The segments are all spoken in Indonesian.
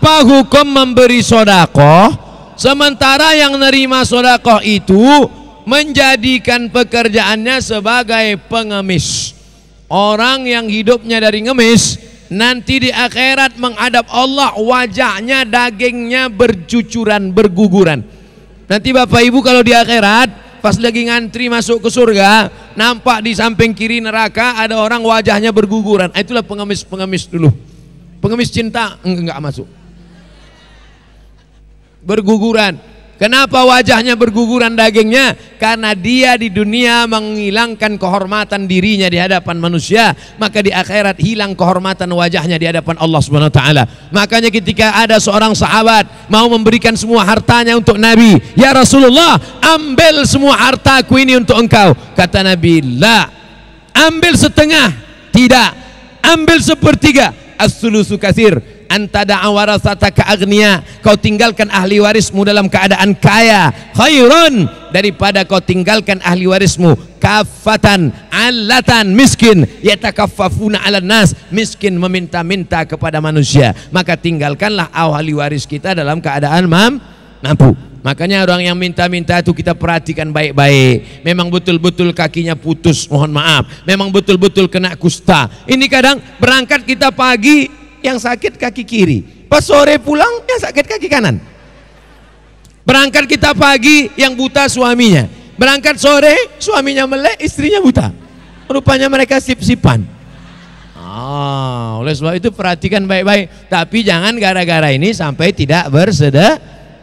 Apa hukum memberi sodakoh sementara yang nerima sodakoh itu menjadikan pekerjaannya sebagai pengemis? Orang yang hidupnya dari ngemis nanti di akhirat menghadap Allah, wajahnya, dagingnya bercucuran, berguguran. Nanti bapak ibu kalau di akhirat pas lagi ngantri masuk ke surga, nampak di samping kiri neraka ada orang wajahnya berguguran. Itulah pengemis dulu. Pengemis cinta enggak masuk. Berguguran. Kenapa wajahnya berguguran dagingnya? Karena dia di dunia menghilangkan kehormatan dirinya di hadapan manusia, maka di akhirat hilang kehormatan wajahnya di hadapan Allah Subhanahu wa taala. Makanya ketika ada seorang sahabat mau memberikan semua hartanya untuk Nabi, "Ya Rasulullah, ambil semua hartaku ini untuk engkau." Kata Nabi, "La." Ambil setengah? Tidak. Ambil sepertiga. As-sulusu katsir. Anta da'a warasataka aghnia, kau tinggalkan ahli warismu dalam keadaan kaya, khairun daripada kau tinggalkan ahli warismu kafatan alatan, miskin, yatakaffafuna 'alan nas, miskin meminta-minta kepada manusia. Maka tinggalkanlah ahli waris kita dalam keadaan mampu. Makanya orang yang minta-minta itu kita perhatikan baik-baik. Memang betul-betul kakinya putus, mohon maaf. Memang betul-betul kena kusta. Ini kadang berangkat kita pagi, yang sakit kaki kiri, pas sore pulang yang sakit kaki kanan. Berangkat kita pagi, yang buta suaminya. Berangkat sore, suaminya melek, istrinya buta. Rupanya mereka sip-sipan. Oleh sebab itu perhatikan baik-baik. Tapi jangan gara-gara ini sampai tidak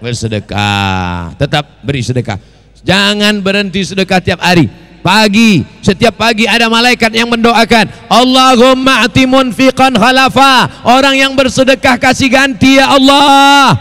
bersedekah. Tetap beri sedekah. Jangan berhenti sedekah tiap hari. Pagi, setiap pagi ada malaikat yang mendoakan, Allahumma ati munfiqan khalafa. Orang yang bersedekah kasih ganti ya Allah.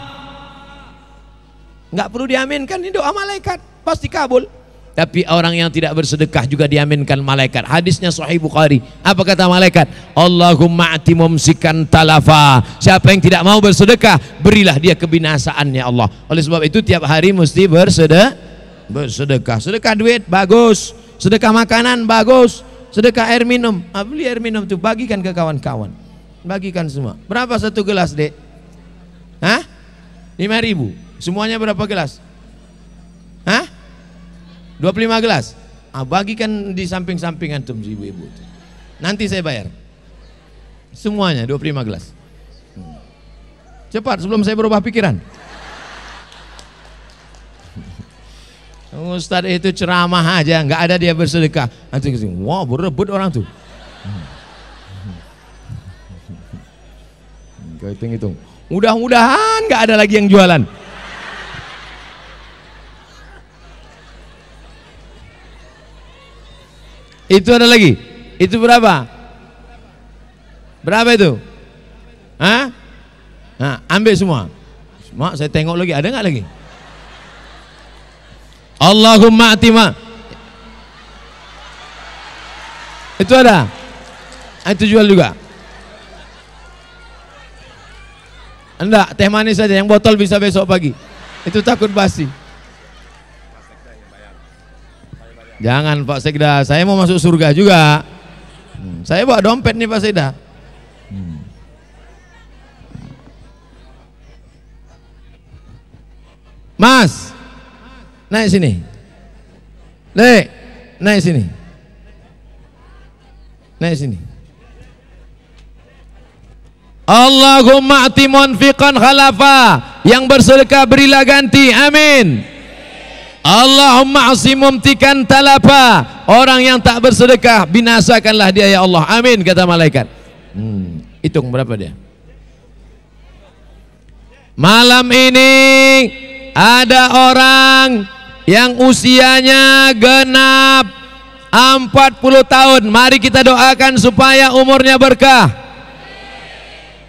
Enggak perlu diaminkan, ini doa malaikat, pasti kabul. Tapi orang yang tidak bersedekah juga diaminkan malaikat. Hadisnya Sahih Bukhari. Apa kata malaikat? Allahumma ati mumsikan talafa. Siapa yang tidak mau bersedekah, berilah dia kebinasaan ya Allah. Oleh sebab itu tiap hari mesti bersedekah. Sedekah duit bagus, sedekah makanan bagus, sedekah air minum. Beli air minum itu bagikan ke kawan-kawan, bagikan semua. Berapa satu gelas, Dek? 5.000. Semuanya berapa gelas? 25 gelas. Bagikan di samping-samping antum ibu-ibu. Nanti saya bayar. Semuanya 25 gelas. Cepat sebelum saya berubah pikiran. Ustadz itu ceramah aja, nggak ada dia bersedekah. Nanti wah berebut orang tuh. Kau hitung-hitung. Mudah-mudahan nggak ada lagi yang jualan. Itu ada lagi. Itu berapa? Berapa itu? Nah, ambil semua. Mak, saya tengok lagi, ada nggak lagi? Allahumma atima. Itu ada. Itu jual juga. Enggak, teh manis saja, yang botol bisa besok pagi. Itu takut basi. Jangan Pak Sekda, saya mau masuk surga juga. Saya bawa dompet nih Pak Sekda. Mas, naik sini. Dek, naik sini. Naik sini. Allahumma ati munfiqan khalafa. Yang bersedekah berilah ganti. Amin. Allahumma asimumtikan talafa. Orang yang tak bersedekah binasakanlah dia ya Allah. Amin kata malaikat. Hitung berapa dia. Malam ini ada orang yang usianya genap 40 tahun. Mari kita doakan supaya umurnya berkah.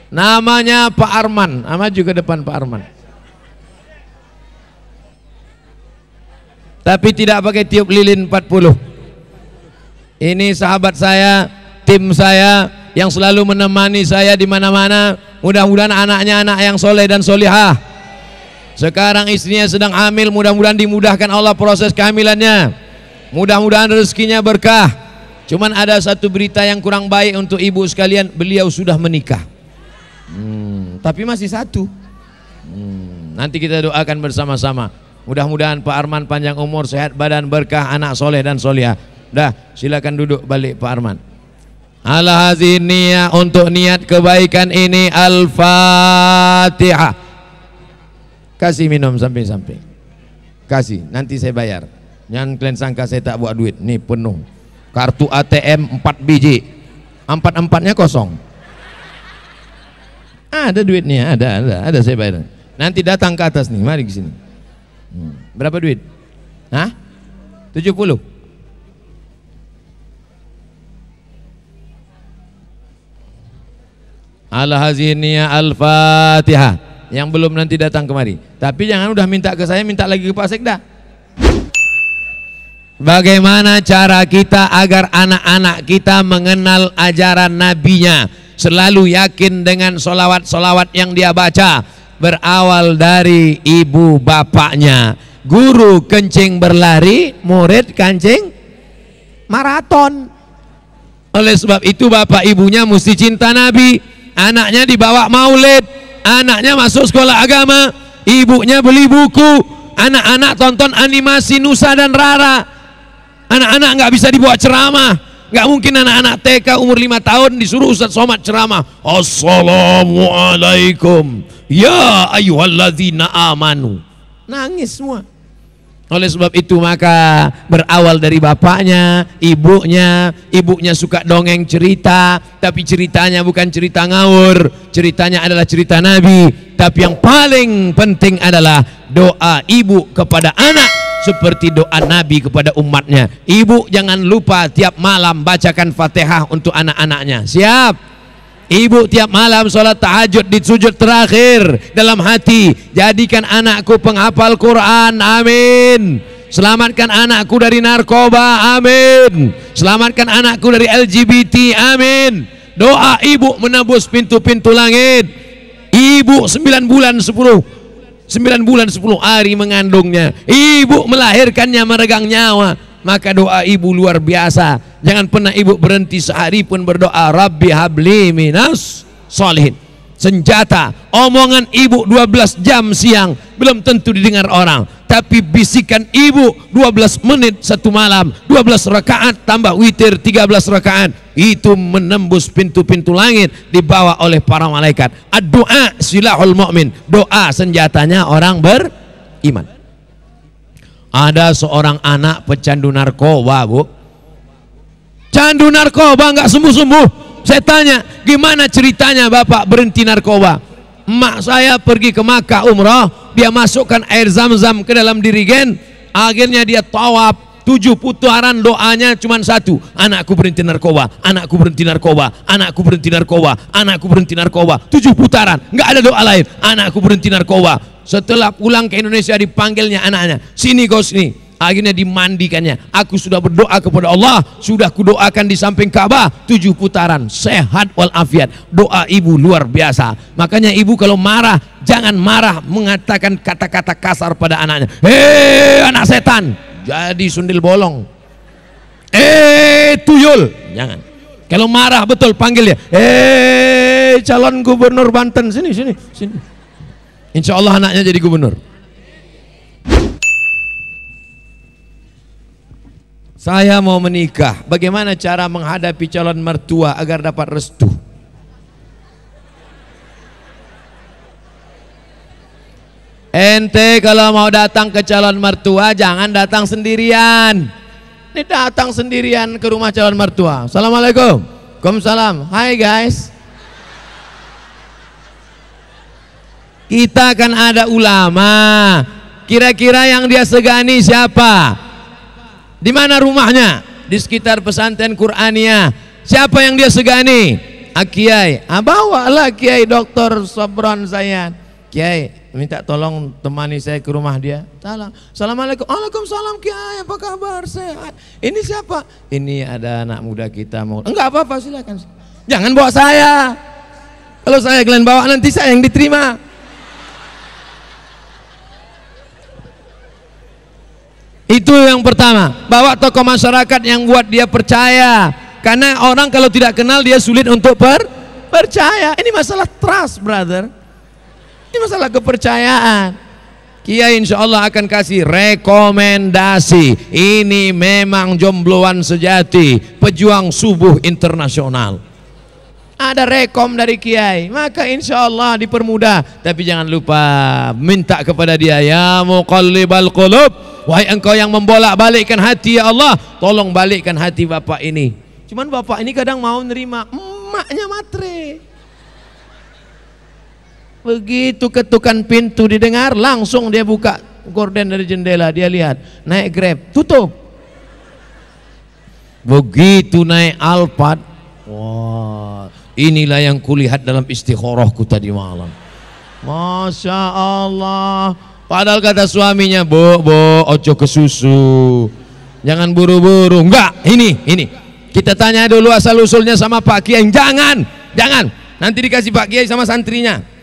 Namanya Pak Arman. Nama juga depan Pak Arman. Tapi tidak pakai tiup lilin 40. Ini sahabat saya, tim saya yang selalu menemani saya di mana-mana. Mudah-mudahan anaknya anak yang soleh dan solihah. Sekarang istrinya sedang hamil, mudah-mudahan dimudahkan Allah proses kehamilannya. Mudah-mudahan rezekinya berkah. Cuman ada satu berita yang kurang baik untuk ibu sekalian, beliau sudah menikah. Tapi masih satu. Nanti kita doakan bersama-sama. Mudah-mudahan Pak Arman panjang umur, sehat badan, berkah, anak soleh dan solihah. Dah, silakan duduk balik Pak Arman. Ala hadhihi niyah, untuk niat kebaikan ini. Al-Fatihah. Kasih minum samping-samping. Kasih, nanti saya bayar. Jangan kalian sangka saya tak buat duit. Nih penuh. Kartu ATM 4 biji. 4-4-nya kosong. Ada duitnya, ada saya bayar. Nanti datang ke atas nih, mari ke sini. Berapa duit? Hah? 70. Al-Haziniyah Al-Fatihah. Yang belum nanti datang kemari. Tapi jangan udah minta ke saya, minta lagi ke Pak Sekda. Bagaimana cara kita agar anak-anak kita mengenal ajaran nabinya, selalu yakin dengan solawat-solawat yang dia baca, berawal dari ibu bapaknya. Guru kencing berlari, murid kancing maraton. Oleh sebab itu bapak ibunya mesti cinta Nabi. Anaknya dibawa maulid, anaknya masuk sekolah agama, ibunya beli buku, anak-anak tonton animasi Nusa dan Rara. Anak-anak nggak bisa dibawa ceramah. Nggak mungkin anak-anak TK umur 5 tahun disuruh Ustaz Somad ceramah. Assalamualaikum ya ayyuhalladzina amanu. Nangis semua. Oleh sebab itu maka berawal dari bapaknya, ibunya. Ibunya suka dongeng cerita, tapi ceritanya bukan cerita ngawur, ceritanya adalah cerita Nabi. Tapi yang paling penting adalah doa ibu kepada anak, seperti doa Nabi kepada umatnya. Ibu jangan lupa tiap malam bacakan Fatihah untuk anak-anaknya. Siap? Ibu tiap malam sholat tahajud di sujud terakhir dalam hati, jadikan anakku penghafal Quran, amin. Selamatkan anakku dari narkoba, amin. Selamatkan anakku dari LGBT, amin. Doa ibu menembus pintu-pintu langit. Ibu 9 bulan 10 hari mengandungnya, ibu melahirkannya meregang nyawa. Maka doa ibu luar biasa. Jangan pernah ibu berhenti sehari pun berdoa, Rabbi habli minas solihin. Senjata omongan ibu 12 jam siang belum tentu didengar orang, tapi bisikan ibu 12 menit satu malam, 12 rakaat tambah witir 13 rakaat, itu menembus pintu-pintu langit, dibawa oleh para malaikat. Ad-du'a silahul mu'min. Doa senjatanya orang beriman. Ada seorang anak pecandu narkoba, Bu. Candu narkoba nggak sembuh-sembuh. Saya tanya, gimana ceritanya bapak berhenti narkoba? Emak saya pergi ke Makkah umrah, dia masukkan air zam-zam ke dalam dirigen, akhirnya dia tawaf 7 putaran, doanya cuma satu, anakku berhenti narkoba, anakku berhenti narkoba, anakku berhenti narkoba, anakku berhenti narkoba. 7 putaran, nggak ada doa lain, anakku berhenti narkoba. Setelah pulang ke Indonesia dipanggilnya anaknya, sini kau sini. Akhirnya dimandikannya. Aku sudah berdoa kepada Allah, sudah kudoakan di samping Ka'bah 7 putaran, sehat walafiat. Doa ibu luar biasa. Makanya ibu kalau marah, jangan marah mengatakan kata-kata kasar pada anaknya. Hei anak setan, jadi sundil bolong. Tuyul, jangan. Kalau marah betul panggil dia. Calon gubernur Banten, sini. Insya Allah anaknya jadi gubernur. Saya mau menikah, bagaimana cara menghadapi calon mertua agar dapat restu? Ente kalau mau datang ke calon mertua jangan datang sendirian. Ini datang sendirian ke rumah calon mertua. Assalamualaikum. Waalaikumsalam. Hai guys. Kita kan ada ulama. Kira-kira yang dia segani siapa? Di mana rumahnya? Di sekitar pesantren Qur'aniyah. Siapa yang dia segani? Kiai. Bawalah Kiai Dr. Sobron Zayan. Kiai, minta tolong temani saya ke rumah dia. Salam. Assalamualaikum. Waalaikumsalam Kiai, apa kabar? Sehat. Ini siapa? Ini ada anak muda kita mau. Enggak apa-apa, silakan. Jangan bawa saya. Kalau saya kalian bawa nanti saya yang diterima. Itu yang pertama, bawa tokoh masyarakat yang buat dia percaya. Karena orang kalau tidak kenal dia sulit untuk Percaya. Ini masalah trust, brother. Ini masalah kepercayaan. Kiai insya Allah akan kasih rekomendasi. Ini memang jombloan sejati, pejuang subuh internasional. Ada rekom dari Kiai, maka insya Allah dipermudah. Tapi jangan lupa minta kepada dia, ya muqallibal qulub, wahai engkau yang membolak-balikkan hati, ya Allah, tolong balikkan hati bapak ini. Cuman bapak ini kadang mau nerima, emaknya matre. Begitu ketukan pintu didengar, langsung dia buka gorden dari jendela, dia lihat naik Grab, tutup. Begitu naik Alphard, wah, inilah yang kulihat dalam istikharahku tadi malam. Masya Allah. Padahal kata suaminya, bo, ojo ke susu, jangan buru-buru. Enggak, ini. Kita tanya dulu asal usulnya sama Pak Kiai. Jangan. Nanti dikasih Pak Kiai sama santrinya.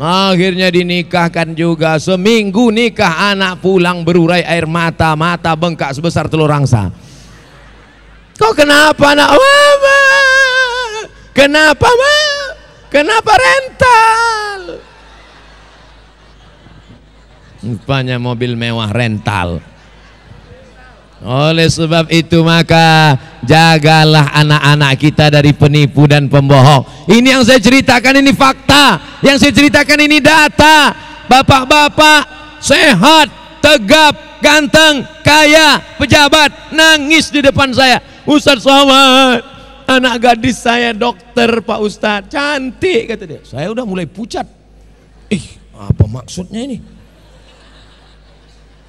Akhirnya dinikahkan juga. Seminggu nikah, anak pulang berurai air mata, mata bengkak sebesar telur angsa. Kok kenapa nak? Kenapa ma? Kenapa rental? Rupanya mobil mewah rental. Oleh sebab itu maka jagalah anak-anak kita dari penipu dan pembohong. Ini yang saya ceritakan, ini fakta. Yang saya ceritakan ini data. Bapak-bapak sehat, tegap, ganteng, kaya, pejabat nangis di depan saya. Ustadz Somad, anak gadis saya dokter Pak Ustadz, cantik kata dia. Saya udah mulai pucat. Apa maksudnya ini?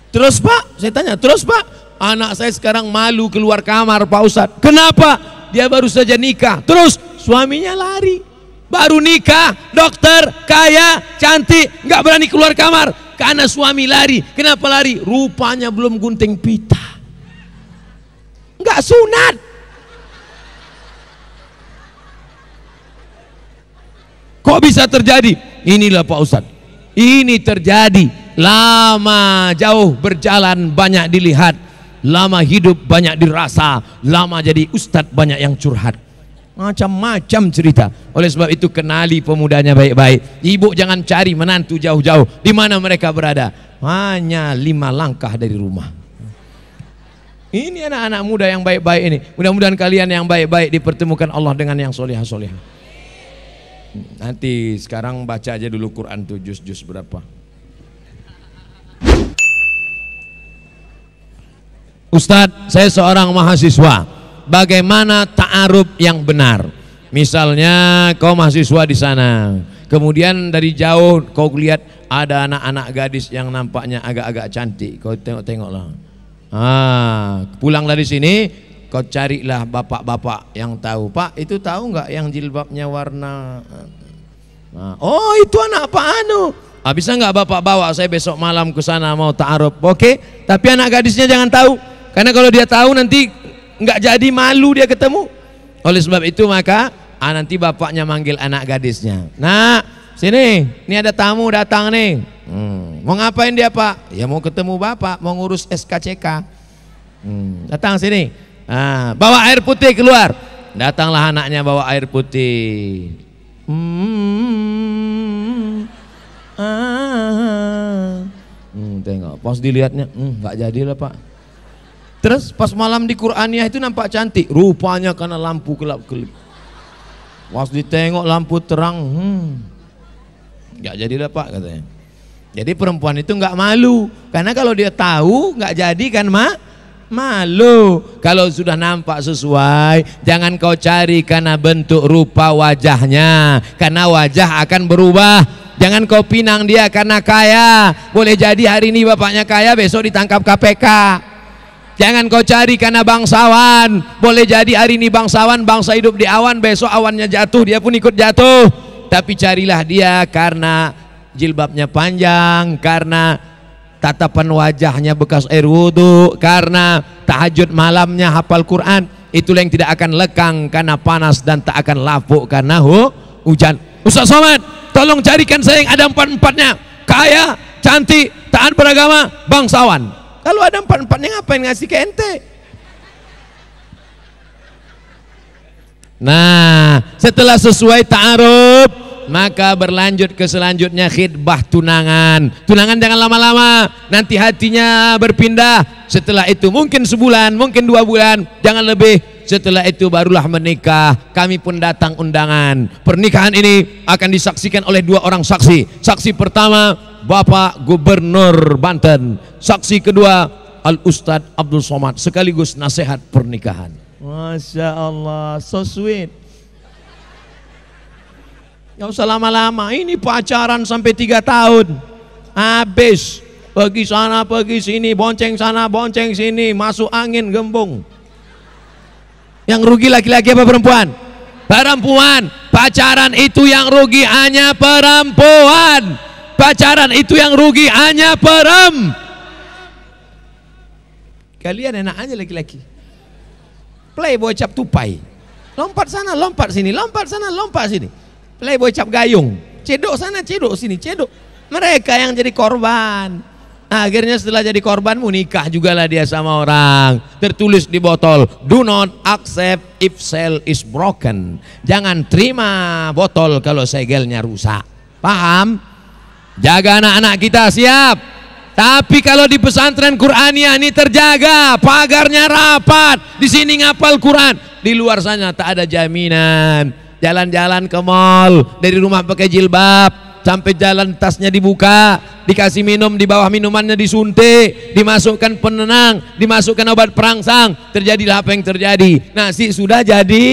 Terus Pak, saya tanya, terus Pak, anak saya sekarang malu keluar kamar Pak Ustadz. Kenapa? Dia baru saja nikah. Terus suaminya lari. Baru nikah, dokter, kaya, cantik, nggak berani keluar kamar karena suami lari. Kenapa lari? Rupanya belum gunting pita, nggak sunat. Kok bisa terjadi? Inilah Pak Ustadz, ini terjadi lama, jauh berjalan banyak dilihat, lama hidup banyak dirasa, lama jadi ustadz banyak yang curhat, macam-macam cerita. Oleh sebab itu kenali pemudanya baik-baik. Ibu jangan cari menantu jauh-jauh. Di mana mereka berada? Hanya 5 langkah dari rumah. Ini anak-anak muda yang baik-baik ini. Mudah-mudahan kalian yang baik-baik dipertemukan Allah dengan yang solihah-solihah. Nanti sekarang baca aja dulu Quran tuh juz berapa. Ustadz, saya seorang mahasiswa. Bagaimana ta'aruf yang benar? Misalnya kau mahasiswa di sana, kemudian dari jauh kau lihat ada anak-anak gadis yang nampaknya agak-agak cantik. Kau tengok-tengoklah. Pulang dari sini, kau carilah bapak-bapak yang tahu. Pak, itu tahu nggak yang jilbabnya warna? Oh, itu anak Pak Anu. Bisa nggak bapak bawa saya besok malam ke sana mau ta'aruf? Oke, tapi anak gadisnya jangan tahu. Karena kalau dia tahu nanti nggak jadi, malu dia ketemu. Oleh sebab itu maka nanti bapaknya manggil anak gadisnya. Nah, sini, ini ada tamu datang nih. Mau ngapain dia Pak? Ya mau ketemu bapak, mau ngurus SKCK. Datang sini. Bawa air putih keluar. Datanglah anaknya bawa air putih. Tengok, pas dilihatnya, nggak jadilah Pak. Terus pas malam di Qur'aniyah itu nampak cantik, rupanya karena lampu kelap-kelip. Pas ditengok lampu terang, nggak jadilah Pak katanya. Jadi perempuan itu nggak malu, karena kalau dia tahu nggak jadi kan malu. Kalau sudah nampak sesuai, jangan kau cari karena bentuk rupa wajahnya, karena wajah akan berubah. Jangan kau pinang dia karena kaya, boleh jadi hari ini bapaknya kaya, besok ditangkap KPK. Jangan kau cari karena bangsawan, boleh jadi hari ini bangsawan, bangsa hidup di awan, besok awannya jatuh, dia pun ikut jatuh. Tapi carilah dia karena jilbabnya panjang, karena tatapan wajahnya bekas air wudhu, karena tahajud malamnya hafal Quran. Itulah yang tidak akan lekang karena panas dan tak akan lapuk karena hujan. Ustaz Somad, tolong carikan saya yang ada 4-4-nya, kaya, cantik, taat beragama, bangsawan. Kalau ada 4-4-nya ngapain ngasih ke ente? Nah, Setelah sesuai ta'aruf, maka berlanjut ke selanjutnya khidbah tunangan. Tunangan jangan lama-lama, nanti hatinya berpindah. Setelah itu mungkin sebulan, mungkin 2 bulan, jangan lebih. Setelah itu barulah menikah. Kami pun datang undangan. Pernikahan ini akan disaksikan oleh 2 orang saksi. Saksi pertama Bapak Gubernur Banten, saksi kedua Al-Ustadz Abdul Somad, sekaligus nasihat pernikahan. Masya Allah, so sweet. Gak usah lama-lama, ini pacaran sampai 3 tahun habis, pergi sana pergi sini, bonceng sana bonceng sini, masuk angin gembung. Yang rugi laki-laki apa perempuan? Perempuan. Pacaran itu yang rugi hanya perempuan. Pacaran itu yang rugi hanya Kalian enak aja laki-laki, playboy cap tupai, lompat sana lompat sini, lompat sana lompat sini. Playboy cap gayung, cedok sana cedok sini cedok. Mereka yang jadi korban. Akhirnya setelah jadi korban menikah juga lah dia sama orang. Tertulis di botol, do not accept if seal is broken. Jangan terima botol kalau segelnya rusak. Paham? Jaga anak-anak kita, siap. Tapi kalau di pesantren Qur'aniyah ini terjaga, pagarnya rapat, di sini ngapal Quran, di luar sana tak ada jaminan. Jalan-jalan ke mall, dari rumah pakai jilbab, sampai jalan tasnya dibuka, dikasih minum, di bawah minumannya disuntik, dimasukkan penenang, dimasukkan obat perangsang, terjadilah apa yang terjadi. Nasi sudah jadi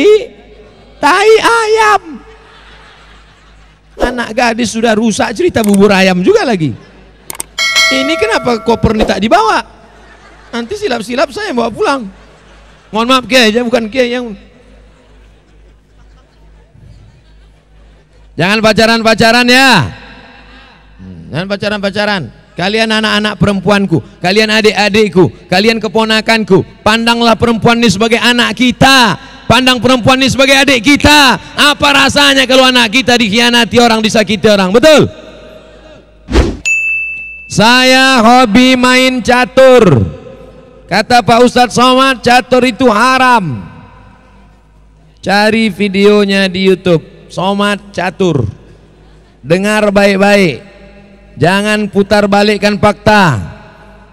tai ayam. Anak gadis sudah rusak, cerita bubur ayam juga lagi. Ini kenapa koper ini tak dibawa? Nanti silap-silap saya bawa pulang. Mohon maaf Kiai, bukan Kiai yang... Jangan pacaran-pacaran ya. Jangan pacaran-pacaran. Kalian anak-anak perempuanku, kalian adik-adikku, kalian keponakanku, pandanglah perempuan ini sebagai anak kita. Pandang perempuan ini sebagai adik kita. Apa rasanya kalau anak kita dikhianati orang, disakiti orang? Betul? Saya hobi main catur. Kata Pak Ustadz Somad, catur itu haram. Cari videonya di YouTube, Somad catur. Dengar baik-baik, jangan putar balikkan fakta.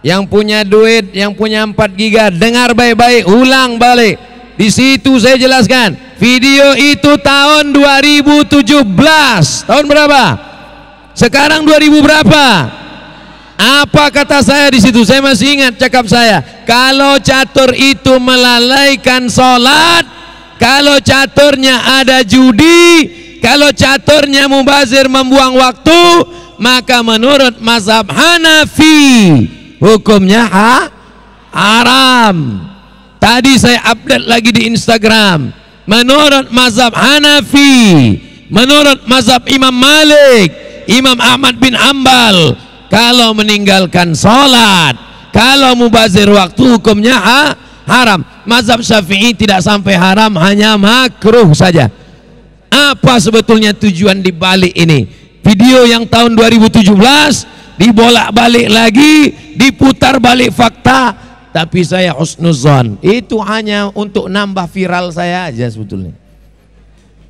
Yang punya duit, yang punya 4 giga, dengar baik-baik, ulang balik. Di situ saya jelaskan, video itu tahun 2017. Tahun berapa? Sekarang 2000 berapa? Apa kata saya di situ? Saya masih ingat cakap saya. Kalau catur itu melalaikan sholat, kalau caturnya ada judi, kalau caturnya mubazir membuang waktu, maka menurut mazhab Hanafi hukumnya haram. Tadi saya update lagi di Instagram. Menurut mazhab Hanafi, menurut mazhab Imam Malik, Imam Ahmad bin Ambal, kalau meninggalkan sholat, kalau mubazir waktu, hukumnya haram. Mazhab Syafi'i tidak sampai haram, hanya makruh saja. Apa sebetulnya tujuan di balik ini? Video yang tahun 2017 dibolak-balik lagi, diputar balik fakta. Tapi saya husnuzon, itu hanya untuk nambah viral saya aja sebetulnya.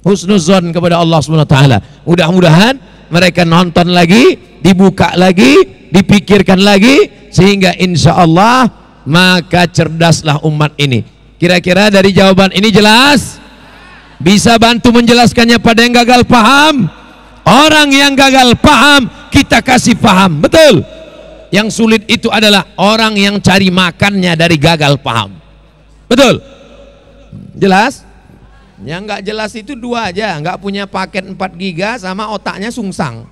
Husnuzon kepada Allah SWT. Mudah-mudahan mereka nonton lagi, dibuka lagi, dipikirkan lagi, sehingga insya Allah maka cerdaslah umat ini. Kira-kira dari jawaban ini jelas? Bisa bantu menjelaskannya pada yang gagal paham? Orang yang gagal paham kita kasih paham, betul? Yang sulit itu adalah orang yang cari makannya dari gagal paham, betul? Jelas? Yang nggak jelas itu 2 aja, nggak punya paket 4 giga sama otaknya sungsang.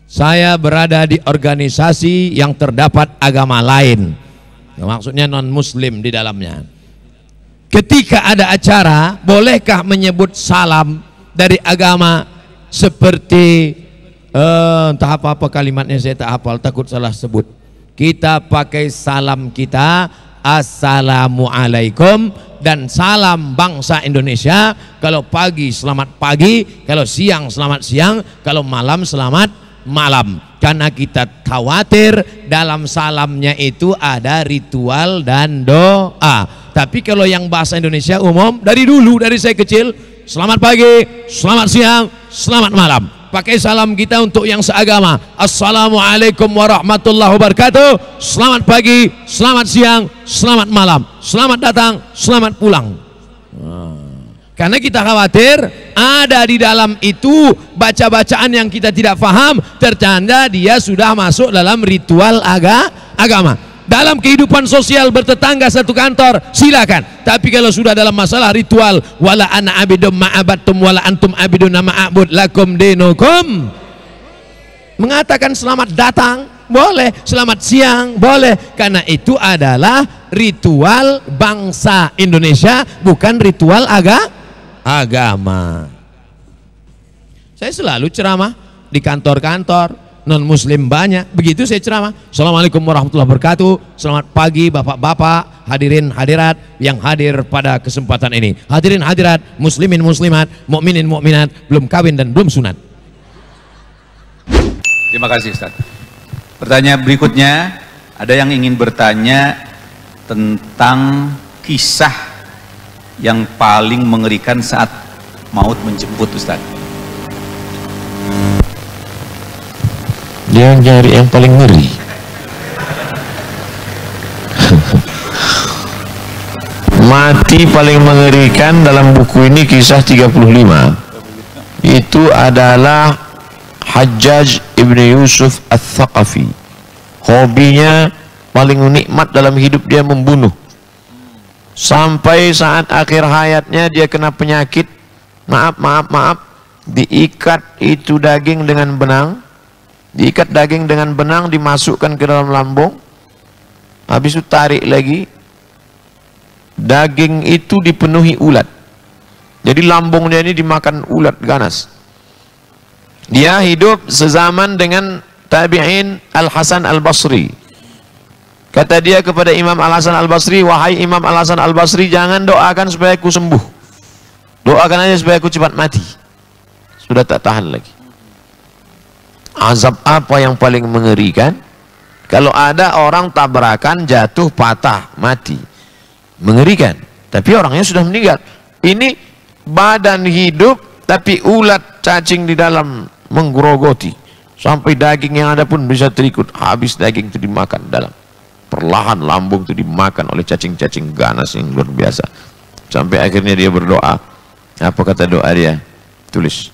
Saya berada di organisasi yang terdapat agama lain, maksudnya non muslim di dalamnya. Ketika ada acara, bolehkah menyebut salam dari agama seperti entah apa kalimatnya, saya tak hafal, takut salah sebut. Kita pakai salam kita, assalamualaikum, dan salam bangsa Indonesia. Kalau pagi selamat pagi, kalau siang selamat siang, kalau malam selamat malam. Karena kita khawatir dalam salamnya itu ada ritual dan doa. Tapi kalau yang bahasa Indonesia umum, dari dulu, dari saya kecil, selamat pagi, selamat siang, selamat malam. Pakai salam kita untuk yang seagama. Assalamualaikum warahmatullahi wabarakatuh. Selamat pagi, selamat siang, selamat malam. Selamat datang, selamat pulang. Karena kita khawatir ada di dalam itu baca-bacaan yang kita tidak paham, tertanda dia sudah masuk dalam ritual agama. Dalam kehidupan sosial bertetangga satu kantor silakan, tapi kalau sudah dalam masalah ritual, wala ana abidum ma'abattum wala antum abiduna ma'abud lakum dinukum, mengatakan selamat datang boleh, selamat siang boleh, karena itu adalah ritual bangsa Indonesia, bukan ritual agama. Saya selalu ceramah di kantor-kantor non muslim banyak, begitu saya ceramah, assalamualaikum warahmatullahi wabarakatuh, selamat pagi bapak-bapak, hadirin hadirat yang hadir pada kesempatan ini, hadirin hadirat, muslimin muslimat, mukminin mukminat, belum kawin dan belum sunat. Terima kasih Ustaz. Pertanyaan berikutnya, ada yang ingin bertanya tentang kisah yang paling mengerikan saat maut menjemput, Ustaz. Dia nyari yang paling ngeri. Mati paling mengerikan dalam buku ini kisah 35. Itu adalah Hajjaj ibni Yusuf Al-Thaqafi. Hobinya paling nikmat dalam hidup dia membunuh. Sampai saat akhir hayatnya dia kena penyakit, maaf, diikat itu daging dengan benang, diikat daging dengan benang, dimasukkan ke dalam lambung, habis itu tarik lagi, daging itu dipenuhi ulat, jadi lambung dia ini dimakan ulat ganas. Dia hidup sezaman dengan tabi'in Al-Hasan Al-Basri. Kata dia kepada Imam Al-Hasan Al-Basri, wahai Imam Al-Hasan Al-Basri, jangan doakan supaya aku sembuh, doakan aja supaya aku cepat mati, sudah tak tahan lagi. Azab apa yang paling mengerikan? Kalau ada orang tabrakan, jatuh, patah, mati, mengerikan. Tapi orangnya sudah meninggal. Ini badan hidup, tapi ulat cacing di dalam menggerogoti, sampai daging yang ada pun bisa terikut habis, daging itu dimakan dalam. Perlahan lambung itu dimakan oleh cacing-cacing ganas yang luar biasa. Sampai akhirnya dia berdoa. Apa kata doa dia? Tulis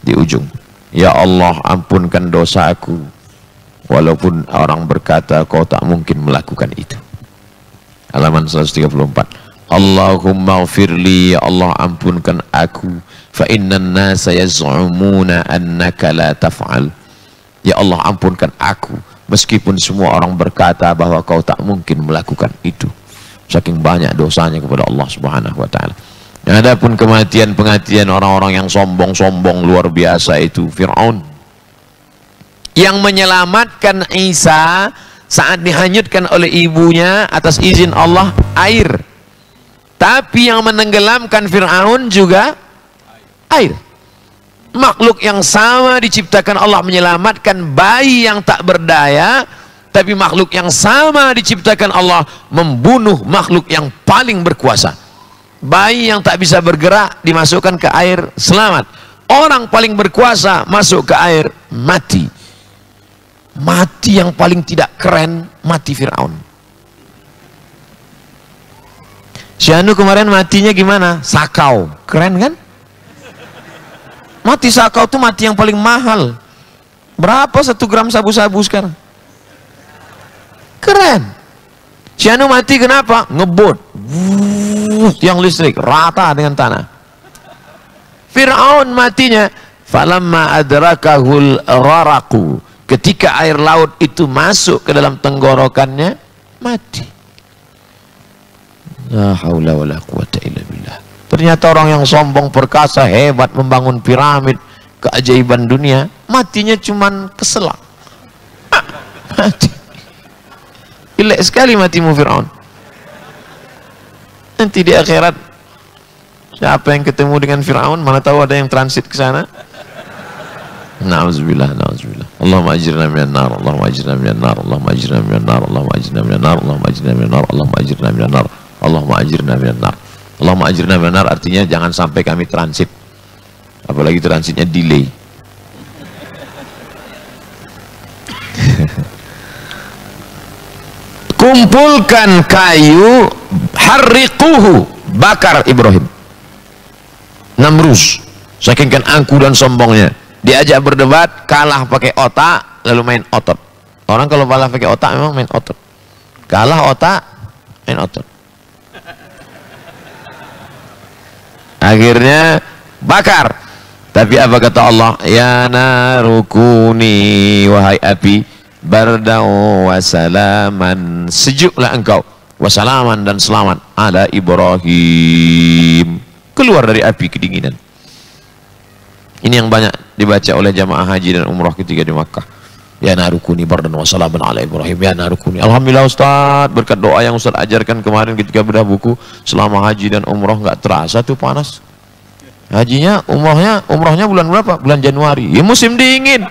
di ujung. Ya Allah, ampunkan dosa aku, walaupun orang berkata kau tak mungkin melakukan itu. Halaman 134. Allahumma ghfirli, ya Allah ampunkan aku, fa innan nasa yaz'umuna annaka la taf'al. Ya Allah ampunkan aku, meskipun semua orang berkata bahwa kau tak mungkin melakukan itu, saking banyak dosanya kepada Allah Subhanahu wa taala. Adapun kematian-pengatian orang-orang yang sombong-sombong luar biasa itu Fir'aun, yang menyelamatkan Isa saat dihanyutkan oleh ibunya atas izin Allah air, tapi yang menenggelamkan Fir'aun juga air. Makhluk yang sama diciptakan Allah menyelamatkan bayi yang tak berdaya, tapi makhluk yang sama diciptakan Allah membunuh makhluk yang paling berkuasa. Bayi yang tak bisa bergerak dimasukkan ke air, selamat. Orang paling berkuasa masuk ke air, mati. Mati yang paling tidak keren, mati Fir'aun. Si Anu kemarin matinya gimana? Sakau, keren kan? Mati sakau itu mati yang paling mahal. Berapa 1 gram sabu-sabu sekarang? Keren. Si Anu mati kenapa? Ngebut. Yang listrik rata dengan tanah. Fir'aun matinya falamma adrakahul gharaqu, ketika air laut itu masuk ke dalam tenggorokannya, mati. La haula wala quwata illa billah. Ternyata orang yang sombong perkasa hebat membangun piramid keajaiban dunia, matinya cuman keselak. Mati. Jelek sekali matimu Fir'aun. Nanti di akhirat siapa yang ketemu dengan Fir'aun, mana tahu ada yang transit ke sana. Na'udzubillah, na'udzubillah. Allahumma ajirna minan nar, Allahumma ajirna minan nar, Allahumma ajirna minan nar, Allahumma ajirna minan nar, Allahumma ajirna minan nar, Allahumma ajirna minan nar. Allahumma ajirna minan nar. Allahumma ajirna minan nar artinya jangan sampai kami transit. Apalagi transitnya delay. Kumpulkan kayu, harriquhu, bakar Ibrahim. Namrus, saking kan angku dan sombongnya, diajak berdebat, kalah pakai otak, lalu main otot. Orang kalau kalah pakai otak memang main otot. Kalah otak, main otot. Akhirnya bakar. Tapi apa kata Allah? Ya narukuni, wahai api, bardau wasalaman, sejuklah engkau, wasalaman dan selamat ala Ibrahim. Keluar dari api kedinginan. Ini yang banyak dibaca oleh jamaah haji dan umrah ketika di Makkah. Ya narukuni bardan wasalaman ala Ibrahim. Ya narukuni. Alhamdulillah Ustaz, berkat doa yang Ustaz ajarkan kemarin ketika bedah buku, selama haji dan umrah nggak terasa tuh panas. Hajinya, umrahnya bulan berapa? Bulan Januari. Ya musim dingin.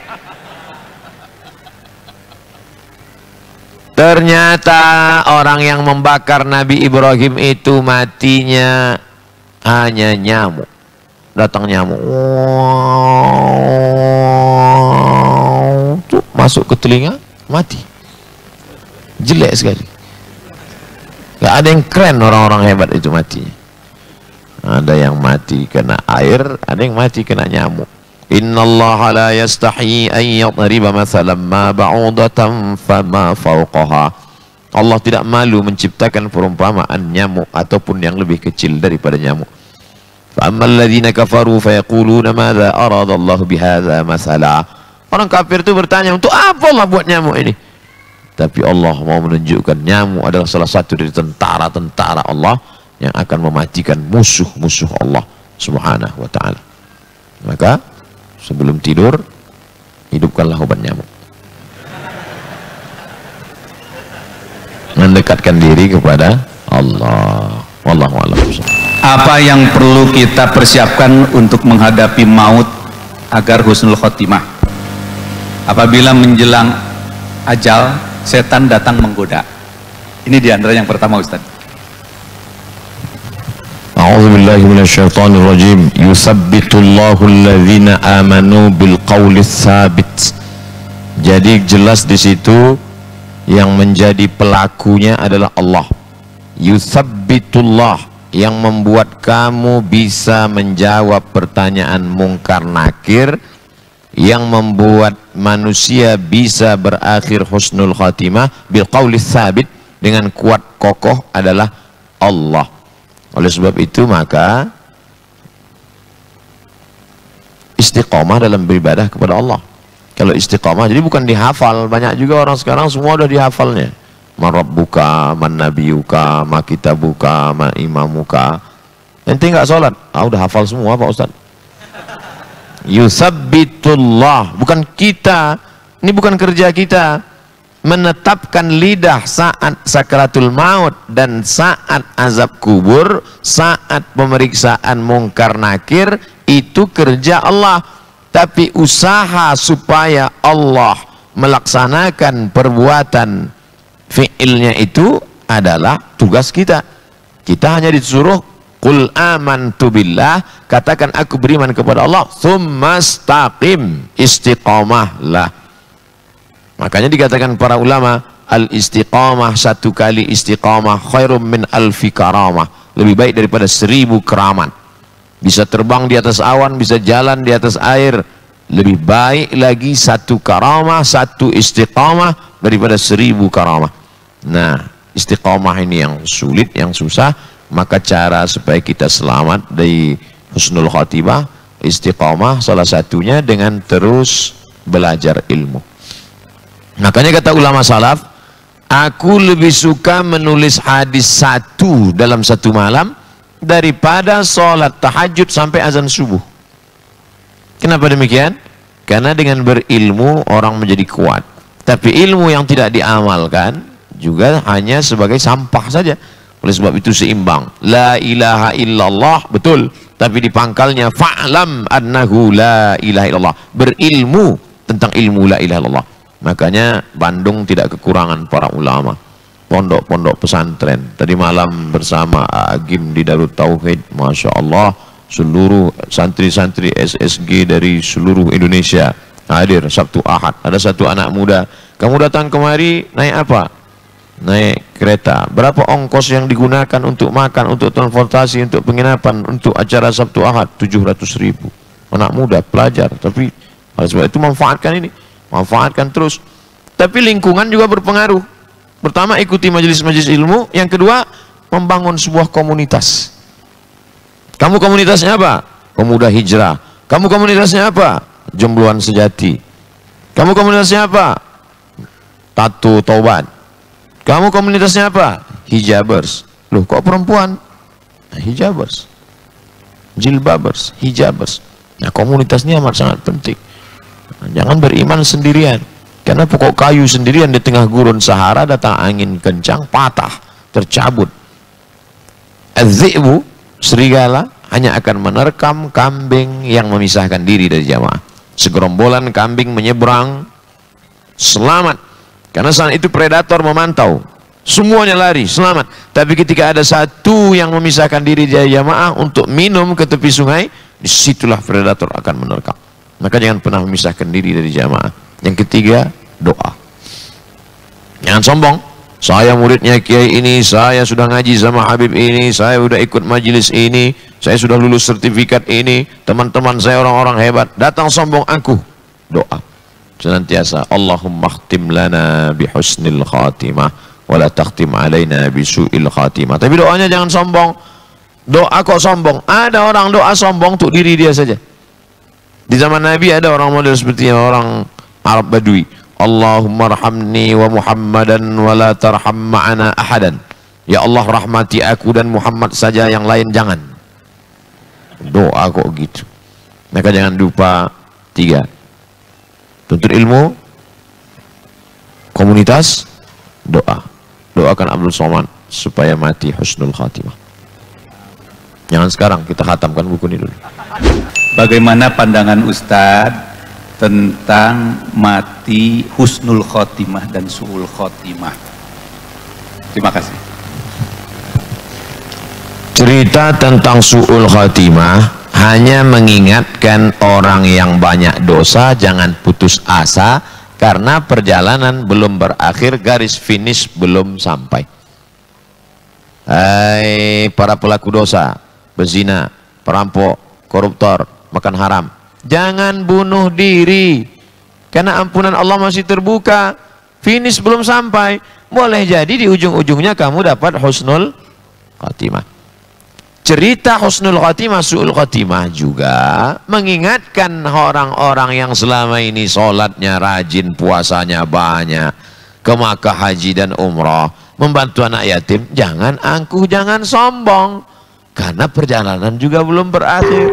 Ternyata orang yang membakar Nabi Ibrahim itu matinya hanya nyamuk. Datang nyamuk. Wow. Masuk ke telinga, mati. Jelek sekali. Gak ada yang keren orang-orang hebat itu matinya. Ada yang mati kena air, ada yang mati kena nyamuk. Innallaha la yastahi an yadriba mathalan ma ba'udatan fama fawqaha. Allah tidak malu menciptakan perumpamaan nyamuk ataupun yang lebih kecil daripada nyamuk. Fa ammal ladzina kafaru fayaquluna madza arada Allah bihadza mathala. Orang kafir itu bertanya, untuk apa Allah buat nyamuk ini? Tapi Allah mau menunjukkan nyamuk adalah salah satu dari tentara-tentara Allah yang akan mematikan musuh-musuh Allah Subhanahu wa ta'ala. Maka sebelum tidur hidupkanlah obat nyamuk, mendekatkan diri kepada Allah. Wallahu a'lam. Apa yang perlu kita persiapkan untuk menghadapi maut agar husnul khotimah? Apabila menjelang ajal setan datang menggoda. Ini diantara yang pertama, Ustaz. A'udzubillahi minasyaitonirrajim. Yusabbitullahu alladzina amanu bilqaulis tsabit. Jadi jelas di situ yang menjadi pelakunya adalah Allah. Yusabbitullah, yang membuat kamu bisa menjawab pertanyaan mungkar nakir, yang membuat manusia bisa berakhir husnul khatimah bilqaulis tsabit, dengan kuat kokoh, adalah Allah. Oleh sebab itu maka istiqamah dalam beribadah kepada Allah. Kalau istiqamah jadi bukan dihafal. Banyak juga orang sekarang semua udah dihafalnya. Man rabbuka, man nabiyuka, ma kitabuka, ma imamuka. Ente nggak sholat, udah hafal semua Pak Ustaz. Yusabbitullah, bukan kita, ini bukan kerja kita. Menetapkan lidah saat sakaratul maut dan saat azab kubur, saat pemeriksaan mungkar nakir, itu kerja Allah. Tapi usaha supaya Allah melaksanakan perbuatan fi'ilnya itu adalah tugas kita. Kita hanya disuruh qul amantu billah, katakan aku beriman kepada Allah, tsumastaqim, istiqamahlah. Makanya dikatakan para ulama, al-istiqamah, satu kali istiqamah khairum min alfi karamah, lebih baik daripada 1000 keramat. Bisa terbang di atas awan, bisa jalan di atas air, lebih baik lagi satu karamah, satu istiqamah daripada 1000 karamah. Nah, istiqamah ini yang sulit, yang susah. Maka cara supaya kita selamat dari husnul khatimah, istiqamah salah satunya dengan terus belajar ilmu. Makanya kata ulama salaf, aku lebih suka menulis hadis 1 dalam 1 malam daripada sholat tahajud sampai azan subuh. Kenapa demikian? Karena dengan berilmu orang menjadi kuat. Tapi ilmu yang tidak diamalkan juga hanya sebagai sampah saja. Oleh sebab itu seimbang. La ilaha illallah, betul. Tapi di pangkalnya fa'lam annahu la ilaha illallah. Berilmu tentang ilmu la ilaha illallah. Makanya Bandung tidak kekurangan para ulama. pondok-pondok pesantren. Tadi malam bersama Agim di Darut Tauhid, Masya Allah, seluruh santri-santri SSG dari seluruh Indonesia hadir Sabtu Ahad. Ada satu anak muda, kamu datang kemari naik apa? Naik kereta. Berapa ongkos yang digunakan untuk makan, untuk transportasi, untuk penginapan, untuk acara Sabtu Ahad? 700.000. Anak muda, pelajar. Tapi oleh sebab itu manfaatkan ini, manfaatkan terus. Tapi lingkungan juga berpengaruh. Pertama, ikuti majelis-majelis ilmu. Yang kedua, membangun sebuah komunitas. Kamu komunitasnya apa? Pemuda Hijrah. Kamu komunitasnya apa? Jombloan Sejati. Kamu komunitasnya apa? Tato Taubat. Kamu komunitasnya apa? Hijabers. Loh, kok perempuan? Nah, hijabers. Jilbabers, hijabers. Nah, komunitasnya amat sangat penting. Nah, jangan beriman sendirian. Karena pokok kayu sendirian di tengah gurun Sahara, datang angin kencang, patah, tercabut. Az-zi'bu, serigala, hanya akan menerkam kambing yang memisahkan diri dari jamaah. Segerombolan kambing menyeberang, selamat. Karena saat itu predator memantau. Semuanya lari, selamat. Tapi ketika ada satu yang memisahkan diri dari jamaah untuk minum ke tepi sungai, disitulah predator akan menerkam. Maka jangan pernah memisahkan diri dari jamaah. Yang ketiga, doa. Jangan sombong. Saya muridnya kiai ini, saya sudah ngaji sama Habib ini, saya sudah ikut majelis ini, saya sudah lulus sertifikat ini, teman-teman saya orang-orang hebat. Datang sombong, aku doa senantiasa, Allahumma khtim lana bihusnil khatimah wala takhtim alaina bisu'il khatimah. Tapi doanya jangan sombong. Doa kok sombong? Ada orang doa sombong untuk diri dia saja. Di zaman Nabi ada orang model seperti orang Arab Badui. Allahumma arhamni wa Muhammadan wa la tarham ma'ana ahadan. Ya Allah, rahmati aku dan Muhammad saja, yang lain jangan. Doa kok gitu. Maka jangan lupa 3. Tuntut ilmu, komunitas, doa. Doakan Abdul Somad supaya mati husnul khatimah. Jangan sekarang, kita khatamkan buku ini dulu. Bagaimana pandangan Ustadz tentang mati husnul khotimah dan su'ul khotimah? Terima kasih. Cerita tentang su'ul khotimah hanya mengingatkan orang yang banyak dosa jangan putus asa, karena perjalanan belum berakhir, garis finish belum sampai. Hai para pelaku dosa, berzina, perampok, koruptor, makan haram, jangan bunuh diri, karena ampunan Allah masih terbuka. Finish belum sampai, boleh jadi di ujung-ujungnya kamu dapat husnul khatimah. Cerita husnul khatimah, su'ul khatimah juga mengingatkan orang-orang yang selama ini sholatnya rajin, puasanya banyak, ke Makkah haji dan umrah, membantu anak yatim, jangan angkuh, jangan sombong, karena perjalanan juga belum berakhir.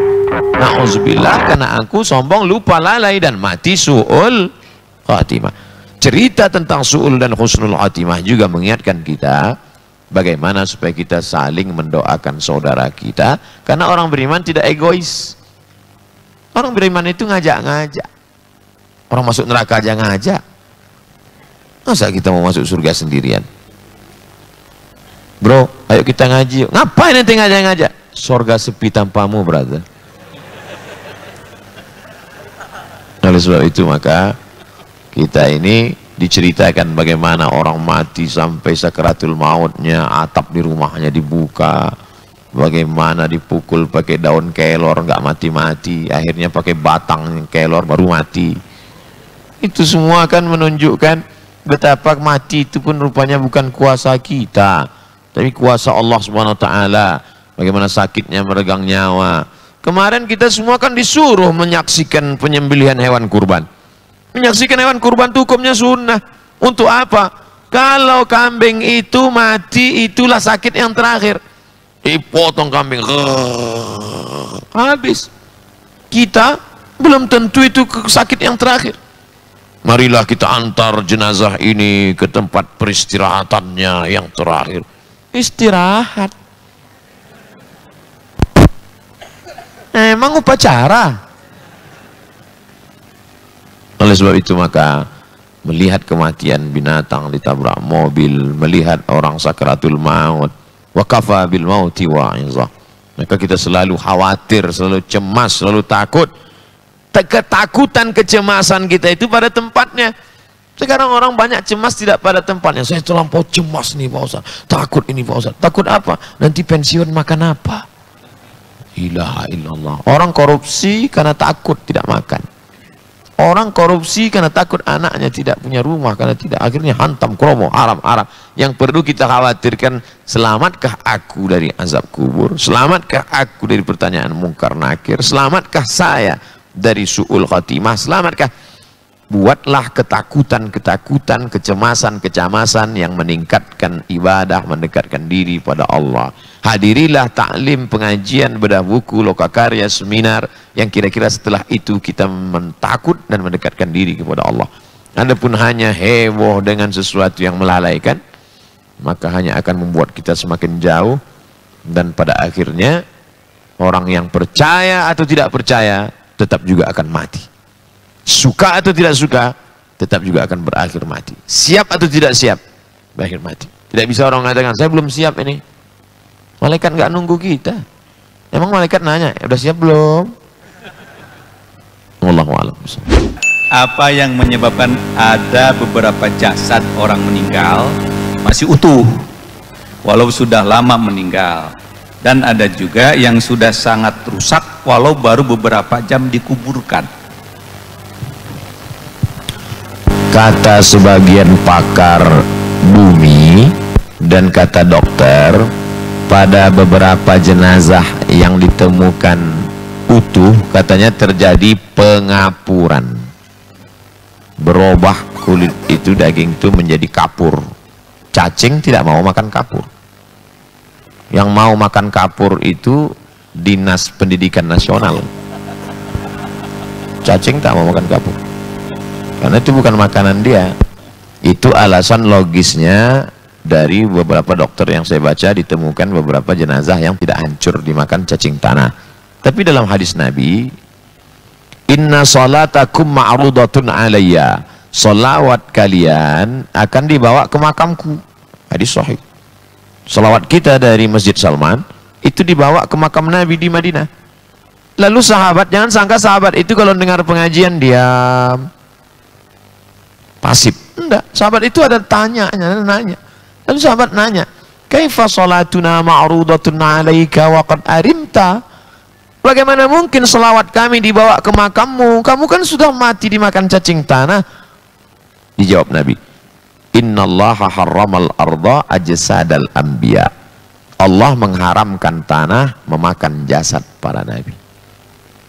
Na'udzubillah, karena angkuh, sombong, lupa, lalai, dan mati su'ul khatimah. Cerita tentang su'ul dan husnul khatimah juga mengingatkan kita bagaimana supaya kita saling mendoakan saudara kita, karena orang beriman tidak egois. Orang beriman itu ngajak-ngajak. Orang masuk neraka aja ngajak. Masa kita mau masuk surga sendirian? Bro, ayo kita ngaji. Ngapain nanti ngajak-ngajak? Surga sepi tanpamu, brother. Oleh sebab itu maka kita ini diceritakan bagaimana orang mati sampai sakaratul mautnya, atap di rumahnya dibuka, bagaimana dipukul pakai daun kelor nggak mati-mati, akhirnya pakai batang kelor baru mati. Itu semua kan menunjukkan betapa mati itu pun rupanya bukan kuasa kita, tapi kuasa Allah Subhanahu wa taala. Bagaimana sakitnya meregang nyawa. Kemarin kita semua kan disuruh menyaksikan penyembelihan hewan kurban. Menyaksikan hewan kurban itu hukumnya sunnah. Untuk apa? Kalau kambing itu mati, itulah sakit yang terakhir. Dipotong kambing, habis. Kita belum tentu itu sakit yang terakhir. Marilah kita antar jenazah ini ke tempat peristirahatannya yang terakhir. Istirahat. Emang upacara? Oleh sebab itu maka melihat kematian binatang ditabrak mobil, melihat orang sakaratul maut, wa kafa bil mauti wa'izah. Maka kita selalu khawatir, selalu cemas, selalu takut. Ketakutan, kecemasan kita itu pada tempatnya. Sekarang orang banyak cemas tidak pada tempatnya. Saya terlampau cemas nih Pak Ustaz, takut ini Pak Ustaz. Takut apa? Nanti pensiun makan apa? Ilaha illallah. Orang korupsi karena takut tidak makan. Orang korupsi karena takut anaknya tidak punya rumah, karena tidak, akhirnya hantam kromo, haram. Yang perlu kita khawatirkan, selamatkah aku dari azab kubur? Selamatkah aku dari pertanyaan mungkar nakir? Selamatkah saya dari su'ul khatimah? Selamatkah? Buatlah ketakutan, kecemasan yang meningkatkan ibadah, mendekatkan diri pada Allah. Hadirilah taklim, pengajian, bedah buku, lokakarya, seminar, yang kira-kira setelah itu kita mentakut dan mendekatkan diri kepada Allah. Adapun hanya heboh dengan sesuatu yang melalaikan, maka hanya akan membuat kita semakin jauh, dan pada akhirnya orang yang percaya atau tidak percaya tetap juga akan mati. Suka atau tidak suka tetap juga akan berakhir mati. Siap atau tidak siap berakhir mati. Tidak bisa orang mengatakan saya belum siap ini. Malaikat nggak nunggu kita. Emang malaikat nanya, udah siap belum? Wallahu a'lam. Apa yang menyebabkan ada beberapa jasad orang meninggal masih utuh walau sudah lama meninggal, dan ada juga yang sudah sangat rusak walau baru beberapa jam dikuburkan? Kata sebagian pakar bumi dan kata dokter, pada beberapa jenazah yang ditemukan utuh katanya terjadi pengapuran, berubah kulit itu, daging itu menjadi kapur. Cacing tidak mau makan kapur. Yang mau makan kapur itu Dinas Pendidikan Nasional. Cacing tak mau makan kapur karena itu bukan makanan dia. Itu alasan logisnya dari beberapa dokter yang saya baca, ditemukan beberapa jenazah yang tidak hancur dimakan cacing tanah. Tapi dalam hadis Nabi, inna salatakum ma'rudatun alayya, salawat kalian akan dibawa ke makamku. Hadis sahih. Salawat kita dari Masjid Salman itu dibawa ke makam Nabi di Madinah. Lalu sahabat, jangan sangka sahabat itu kalau dengar pengajian diam, pasif. Enggak, sahabat itu ada nanya. Lalu sahabat nanya, kaifa salatuna ma'rudatun 'alaika wa qad arimta? Bagaimana mungkin selawat kami dibawa ke makammu? Kamu kan sudah mati dimakan cacing tanah. Dijawab Nabi, innallaha harramal arda ajsadal anbiya. Allah mengharamkan tanah memakan jasad para nabi.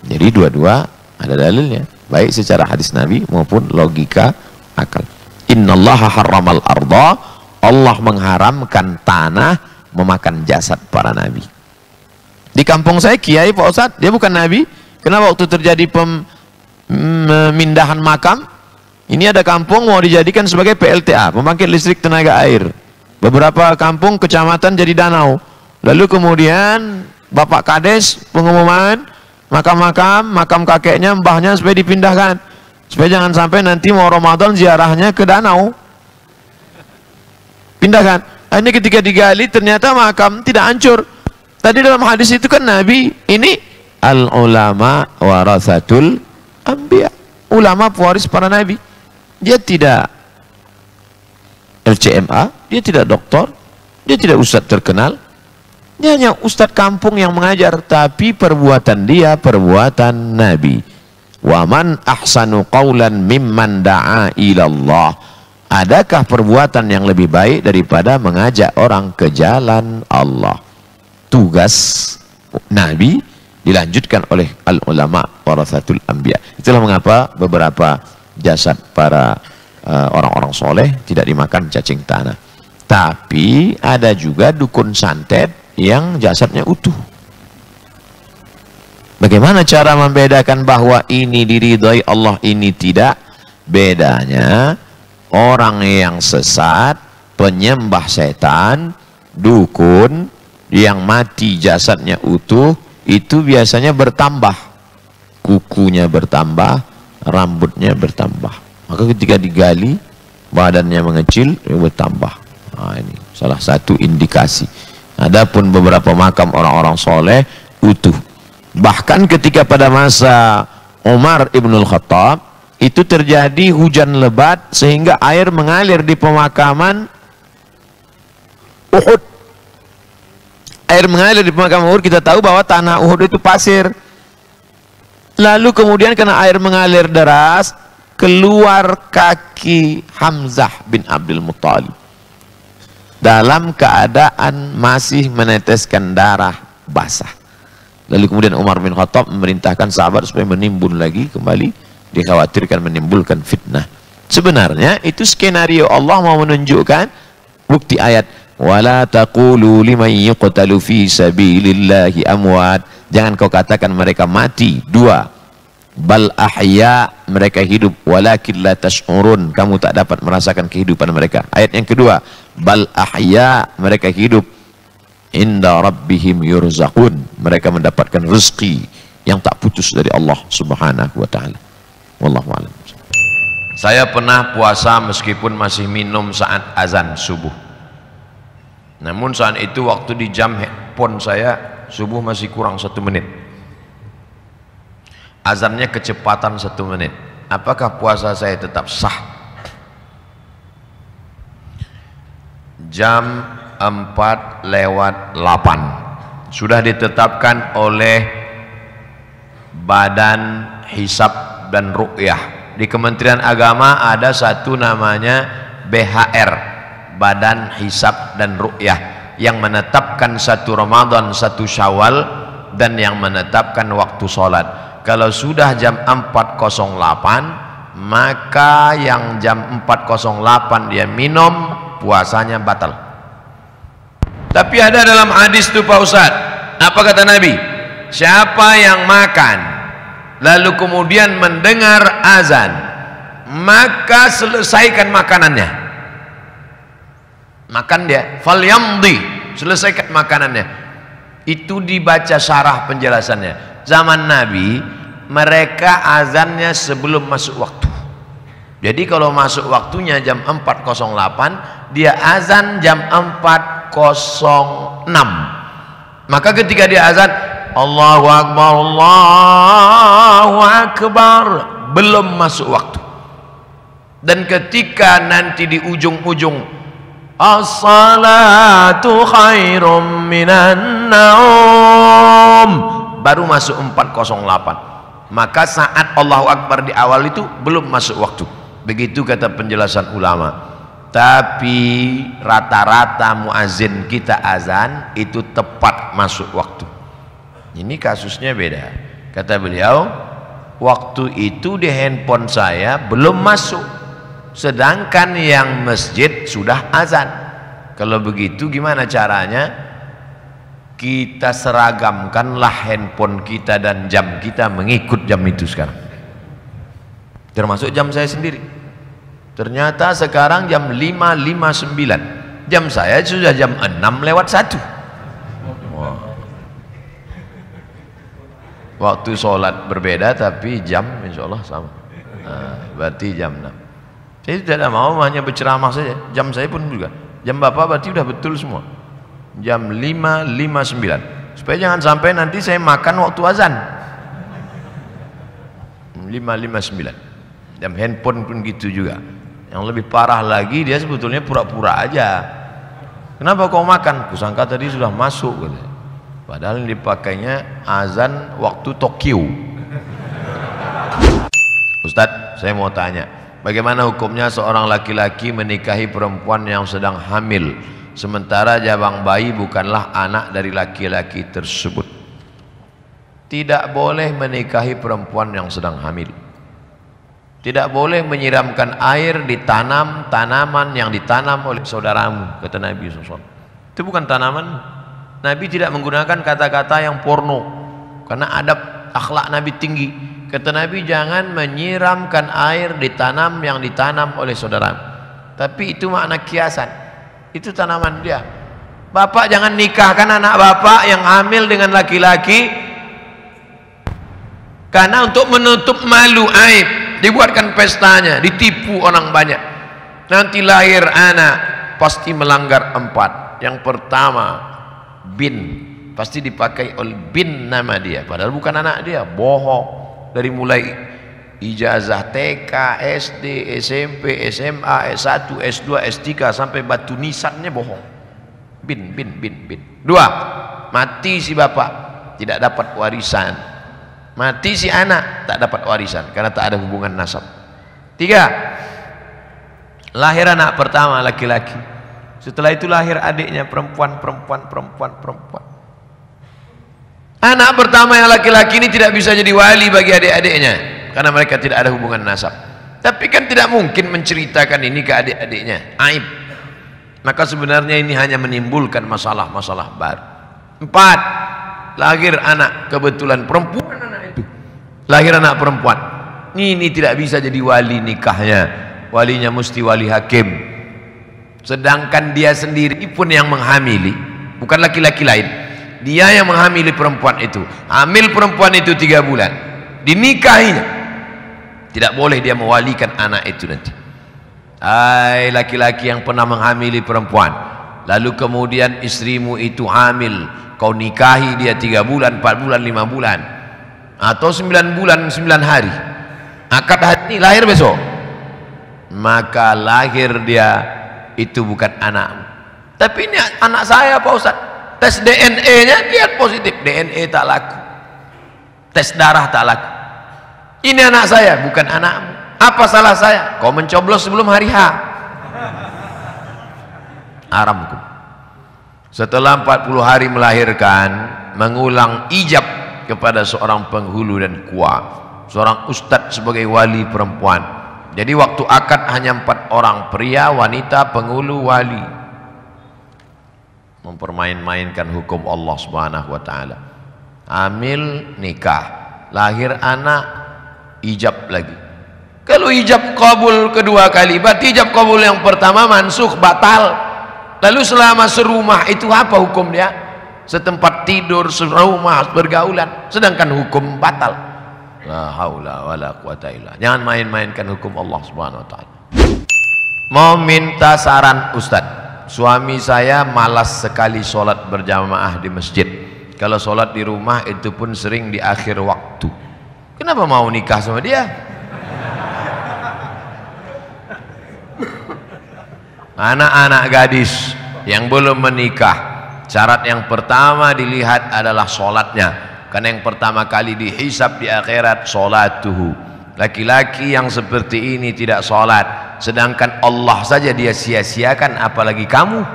Jadi dua-dua ada dalilnya, baik secara hadis Nabi maupun logika akal. Innallaha harramal arda, Allah mengharamkan tanah memakan jasad para nabi. Di kampung saya kiai Pak Ustadz, dia bukan nabi. Kenapa waktu terjadi pemindahan makam, ini ada kampung mau dijadikan sebagai PLTA, pembangkit listrik tenaga air. Beberapa kampung kecamatan jadi danau. Lalu kemudian Bapak Kades pengumuman makam kakeknya, mbahnya supaya dipindahkan, supaya jangan sampai nanti mau Ramadan ziarahnya ke danau. Pindahkan. Ini ketika digali ternyata makam tidak hancur. Tadi dalam hadis itu kan Nabi, ini al ulama warasatul anbiya, ulama pewaris para nabi. Dia tidak LCMA, dia tidak doktor, dia tidak ustadz terkenal, dia hanya ustadz kampung yang mengajar, tapi perbuatan dia perbuatan nabi. Wa man ahsanu qawlan mimman da'a ilallah. Adakah perbuatan yang lebih baik daripada mengajak orang ke jalan Allah? Tugas Nabi dilanjutkan oleh al-ulama warasatul anbiya. Itulah mengapa beberapa jasad para orang-orang soleh tidak dimakan cacing tanah. Tapi ada juga dukun santet yang jasadnya utuh. Bagaimana cara membedakan bahwa ini diridhai Allah, ini tidak? Bedanya, orang yang sesat, penyembah setan, dukun yang mati jasadnya utuh, itu biasanya bertambah, kukunya bertambah, rambutnya bertambah. Maka ketika digali, badannya mengecil, bertambah. Nah, ini salah satu indikasi. Adapun beberapa makam orang-orang soleh utuh. Bahkan ketika pada masa Umar Ibnul Khattab itu terjadi hujan lebat sehingga air mengalir di pemakaman Uhud. Air mengalir di pemakaman Uhud, kita tahu bahwa tanah Uhud itu pasir. Lalu kemudian karena air mengalir deras, keluar kaki Hamzah bin Abdul Muttalib dalam keadaan masih meneteskan darah basah. Lalu kemudian Umar bin Khattab memerintahkan sahabat supaya menimbun lagi kembali, dikhawatirkan menimbulkan fitnah. Sebenarnya itu skenario Allah mau menunjukkan bukti ayat wala taqulu liman yuqtalu fi sabilillahi amwat. Jangan kau katakan mereka mati. Dua, bal ahya, mereka hidup, walakin la tash'urun, kamu tak dapat merasakan kehidupan mereka. Ayat yang kedua, bal ahya, mereka hidup, inda rabbihim yurzaqun, mereka mendapatkan rezeki yang tak putus dari Allah Subhanahu wa taala. Wallahu a'lam. Saya pernah puasa meskipun masih minum saat azan subuh. Namun saat itu waktu di jam handphone saya subuh masih kurang 1 menit. Azannya kecepatan 1 menit. Apakah puasa saya tetap sah? Jam 4:08 sudah ditetapkan oleh Badan Hisab dan Ru'yah. Di Kementerian Agama ada satu namanya BHR, Badan Hisab dan Ru'yah, yang menetapkan 1 Ramadan, 1 Syawal, dan yang menetapkan waktu sholat. Kalau sudah jam 4:08, maka yang jam 4:08 dia minum, puasanya batal. Tapi ada dalam hadis itu Pak Ustadz, apa kata Nabi? Siapa yang makan lalu kemudian mendengar azan, maka selesaikan makanannya. Makan dia, falyamdi, selesaikan makanannya. Itu dibaca syarah penjelasannya. Zaman Nabi mereka azannya sebelum masuk waktu. Jadi kalau masuk waktunya jam 4:08, dia azan jam 4:06. Maka ketika dia azan, Allahu Akbar, Allahu Akbar, belum masuk waktu. Dan ketika nanti di ujung-ujung as-salatu khairum minan naum, baru masuk 4:08. Maka saat Allahu Akbar di awal itu belum masuk waktu. Begitu kata penjelasan ulama. Tapi rata-rata muazin kita azan itu tepat masuk waktu. Ini kasusnya beda. Kata beliau, waktu itu di handphone saya belum masuk, sedangkan yang masjid sudah azan. Kalau begitu gimana caranya? Kita seragamkanlah handphone kita dan jam kita mengikut jam itu sekarang. Termasuk jam saya sendiri. Ternyata sekarang jam 5:59. Jam saya sudah jam 6:01. Wow. Waktu sholat berbeda tapi jam insya Allah sama. Nah, berarti jam 6. Saya tidak mau hanya berceramah saja. Jam saya pun juga. Jam Bapak berarti sudah betul semua. Jam 5:59. Supaya jangan sampai nanti saya makan waktu azan. 5:59. Jam handphone pun gitu juga. Yang lebih parah lagi, dia sebetulnya pura-pura aja. Kenapa kau makan? Kusangka tadi sudah masuk, katanya. Padahal yang dipakainya azan waktu Tokyo. Ustadz, saya mau tanya, bagaimana hukumnya seorang laki-laki menikahi perempuan yang sedang hamil, sementara jabang bayi bukanlah anak dari laki-laki tersebut? Tidak boleh menikahi perempuan yang sedang hamil. Tidak boleh menyiramkan air di tanaman yang ditanam oleh saudaramu, kata Nabi SAW. Itu bukan tanaman. Nabi tidak menggunakan kata-kata yang porno, karena adab akhlak Nabi tinggi. Kata Nabi, jangan menyiramkan air di tanam yang ditanam oleh saudaramu. Tapi itu makna kiasan. Itu tanaman dia. Bapak jangan nikahkan anak bapak yang hamil dengan laki-laki, karena untuk menutup malu, aib. dibuatkan pestanya, ditipu orang banyak. Nanti lahir anak pasti melanggar 4. Yang pertama bin, pasti dipakai oleh bin nama dia, padahal bukan anak dia, bohong. Dari mulai ijazah TK, SD, SMP, SMA, S1, S2, S3 sampai batu nisannya bohong. Bin. 2, mati si bapak, tidak dapat warisan. Mati si anak, tak dapat warisan karena tak ada hubungan nasab. 3, lahir anak pertama laki-laki, setelah itu lahir adiknya perempuan. Anak pertama yang laki-laki ini tidak bisa jadi wali bagi adik-adiknya karena mereka tidak ada hubungan nasab. Tapi kan tidak mungkin menceritakan ini ke adik-adiknya, aib. Maka sebenarnya ini hanya menimbulkan masalah-masalah baru. 4, lahir anak kebetulan perempuan, anak itu lahir anak perempuan, ini tidak bisa jadi wali nikahnya, walinya mesti wali hakim. Sedangkan dia sendiri pun yang menghamili, bukan laki-laki lain, dia yang menghamili perempuan itu. Hamil perempuan itu 3 bulan, dinikahinya, tidak boleh dia mewalikan anak itu nanti. Hai laki-laki yang pernah menghamili perempuan, lalu kemudian istrimu itu hamil, kau nikahi dia 3 bulan, 4 bulan, 5 bulan, atau 9 bulan 9 hari, akad hati lahir besok, maka lahir dia itu bukan anakmu. Tapi ini anak saya Pak Ustaz, tes DNA nya lihat positif, DNA tak laku, tes darah tak laku, ini anak saya bukan anakmu. Apa salah saya? Kau mencoblos sebelum hari H, haram hukum. Setelah 40 hari melahirkan, mengulang ijab kepada seorang penghulu dan kuah, seorang ustadz sebagai wali perempuan. Jadi waktu akad hanya 4 orang, pria, wanita, penghulu, wali. Mempermain-mainkan hukum Allah Subhanahu wa taala. Hamil, nikah, lahir anak, ijab lagi. Kalau ijab kabul kedua kali, berarti ijab kabul yang pertama mansukh, batal. Lalu selama serumah itu apa hukum dia? Setempat tidur, serumah, bergaulan, sedangkan hukum batal. La haula wala quwata illa. Jangan main-mainkan hukum Allah Subhanahu wa taala. Mau minta saran Ustaz. Suami saya malas sekali sholat berjamaah di masjid. Kalau sholat di rumah itu pun sering di akhir waktu. Kenapa mau nikah sama dia? Anak-anak gadis yang belum menikah, syarat yang pertama dilihat adalah sholatnya, karena yang pertama kali dihisab di akhirat sholatuhu. Laki-laki yang seperti ini tidak sholat, sedangkan Allah saja dia sia-siakan, apalagi kamu.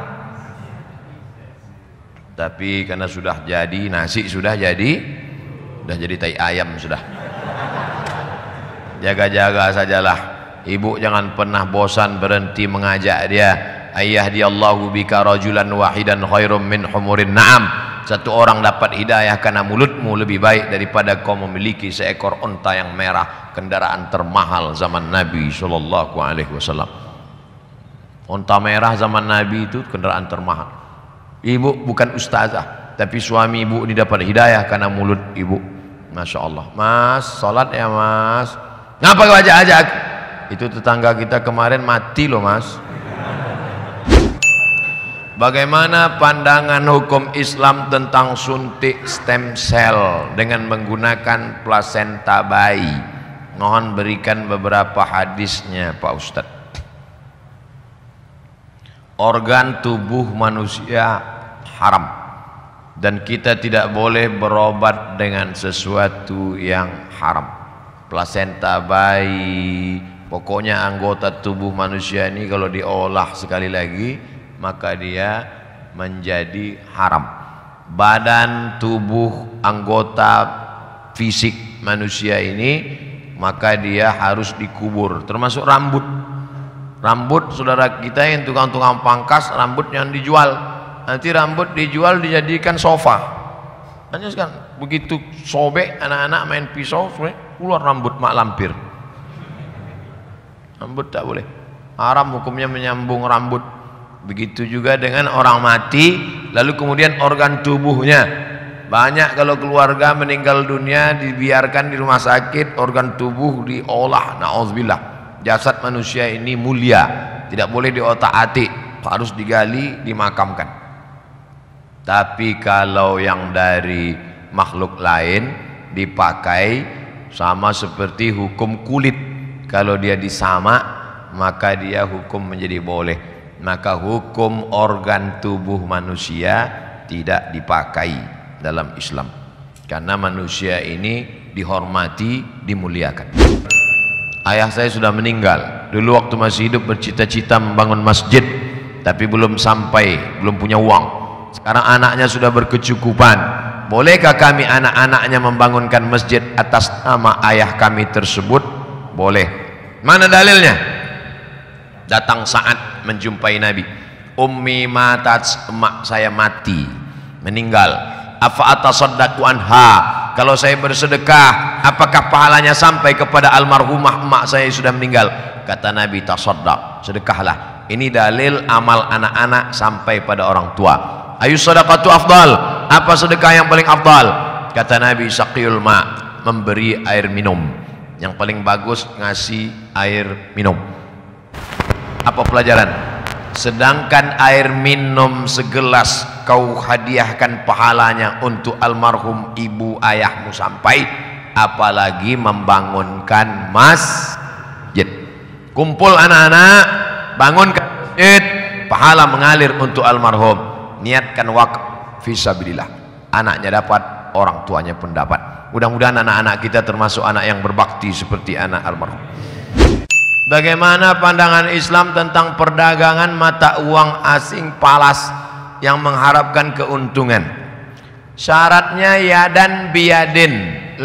Tapi karena sudah jadi nasi, sudah jadi tai ayam sudah. Jaga-jaga sajalah. Ibu jangan pernah bosan berhenti mengajak dia. Ayyadiyallahu bika rajulan wahidan khairum min humurin na'am. Satu orang dapat hidayah karena mulutmu lebih baik daripada kau memiliki seekor unta yang merah, kendaraan termahal zaman Nabi sallallahu alaihi wasallam. Unta merah zaman Nabi itu kendaraan termahal. Ibu bukan ustazah, tapi suami ibu ini dapat hidayah karena mulut ibu. Masya Allah. Mas, salat ya mas. Ngapa kau ajak-ajak? Itu tetangga kita kemarin mati loh mas. Bagaimana pandangan hukum Islam tentang suntik stem cell dengan menggunakan plasenta bayi? Mohon berikan beberapa hadisnya Pak Ustadz. Organ tubuh manusia haram, dan kita tidak boleh berobat dengan sesuatu yang haram. Plasenta bayi, pokoknya anggota tubuh manusia ini kalau diolah sekali lagi maka dia menjadi haram. Badan tubuh anggota fisik manusia ini maka dia harus dikubur, termasuk rambut. Rambut saudara kita yang tukang-tukang pangkas, rambut yang dijual, nanti rambut dijual dijadikan sofa. Hanya sekarang begitu sobek anak-anak main pisau, keluar rambut mak lampir. Rambut tak boleh, haram hukumnya menyambung rambut. Begitu juga dengan orang mati lalu kemudian organ tubuhnya Banyak kalau keluarga meninggal dunia dibiarkan di rumah sakit, organ tubuh diolah, na'udzubillah. Jasad manusia ini mulia, tidak boleh diotak-atik, harus digali, dimakamkan. Tapi kalau yang dari makhluk lain dipakai, sama seperti hukum kulit, kalau dia disamak maka dia hukum menjadi boleh. Maka hukum organ tubuh manusia tidak dipakai dalam Islam, karena manusia ini dihormati, dimuliakan. Ayah saya sudah meninggal. Dulu waktu masih hidup bercita-cita membangun masjid, tapi belum sampai, belum punya uang. Sekarang anaknya sudah berkecukupan. Bolehkah kami anak-anaknya membangunkan masjid atas nama ayah kami tersebut? Boleh. Mana dalilnya? Datang saat menjumpai Nabi. Ummi matat, emak saya mati, meninggal. Afa atasaddaqu anha, kalau saya bersedekah apakah pahalanya sampai kepada almarhumah emak saya yang sudah meninggal? Kata Nabi, tasaddaq, sedekahlah. Ini dalil amal anak-anak sampai pada orang tua. Ayu sadaqatu afdal, apa sedekah yang paling afdal? Kata Nabi, saqiyul ma, memberi air minum. Yang paling bagus ngasih air minum. Apa pelajaran? Sedangkan air minum segelas kau hadiahkan pahalanya untuk almarhum ibu ayahmu sampai, apalagi membangunkan masjid. Kumpul anak-anak, bangunkan masjid, pahala mengalir untuk almarhum. Niatkan wakaf fisabilillah, anaknya dapat, orang tuanya pun dapat. Mudah-mudahan anak-anak kita termasuk anak yang berbakti seperti anak almarhum. Bagaimana pandangan Islam tentang perdagangan mata uang asing falas yang mengharapkan keuntungan? Syaratnya yadan biyadin,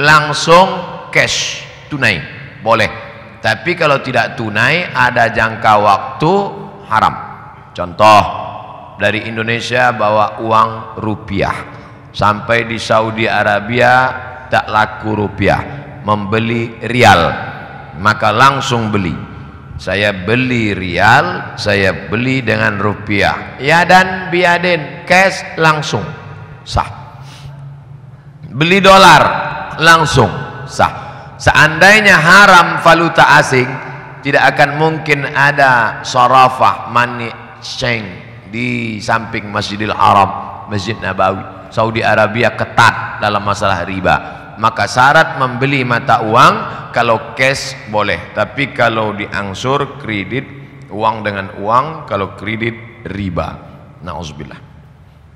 langsung cash, tunai, boleh. Tapi kalau tidak tunai, ada jangka waktu, haram. Contoh, dari Indonesia bawa uang rupiah, sampai di Saudi Arabia tak laku rupiah, membeli rial, maka langsung beli. Saya beli rial, saya beli dengan rupiah, yadan biyadin, cash, langsung sah. Beli dolar, langsung sah. Seandainya haram valuta asing, tidak akan mungkin ada sarafah, money exchange di samping Masjidil Haram, Masjid Nabawi. Saudi Arabia ketat dalam masalah riba. Maka syarat membeli mata uang, kalau cash boleh, tapi kalau diangsur, kredit, uang dengan uang, kalau kredit riba. Nauzubillah.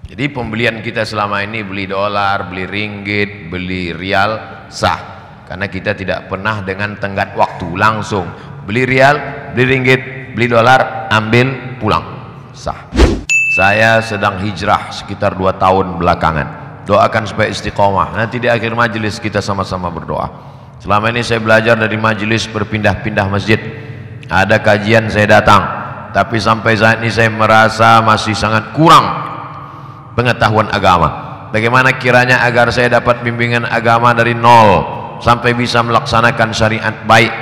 Jadi pembelian kita selama ini beli dolar, beli ringgit, beli rial sah, karena kita tidak pernah dengan tenggat waktu, langsung beli rial, beli ringgit, beli dolar, ambil, pulang, sah. Saya sedang hijrah sekitar 2 tahun belakangan. Doakan supaya istiqomah. Nanti di akhir majelis kita sama-sama berdoa. Selama ini saya belajar dari majelis berpindah-pindah masjid. Ada kajian saya datang, tapi sampai saat ini saya merasa masih sangat kurang pengetahuan agama. Bagaimana kiranya agar saya dapat bimbingan agama dari nol sampai bisa melaksanakan syariat baik?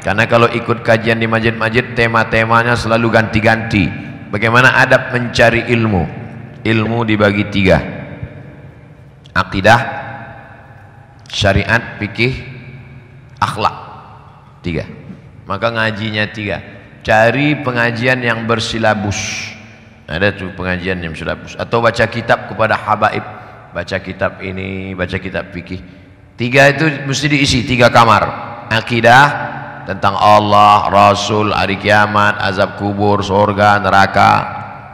Karena kalau ikut kajian di masjid-masjid, tema-temanya selalu ganti-ganti. Bagaimana adab mencari ilmu? Ilmu dibagi 3. Akidah, syariat, fikih, akhlak, 3. Maka ngajinya 3. Cari pengajian yang bersilabus. Ada tuh pengajian yang bersilabus. Atau baca kitab kepada habaib, baca kitab ini, baca kitab fikih. 3 itu mesti diisi, 3 kamar. Akidah tentang Allah, Rasul, hari kiamat, azab kubur, surga, neraka.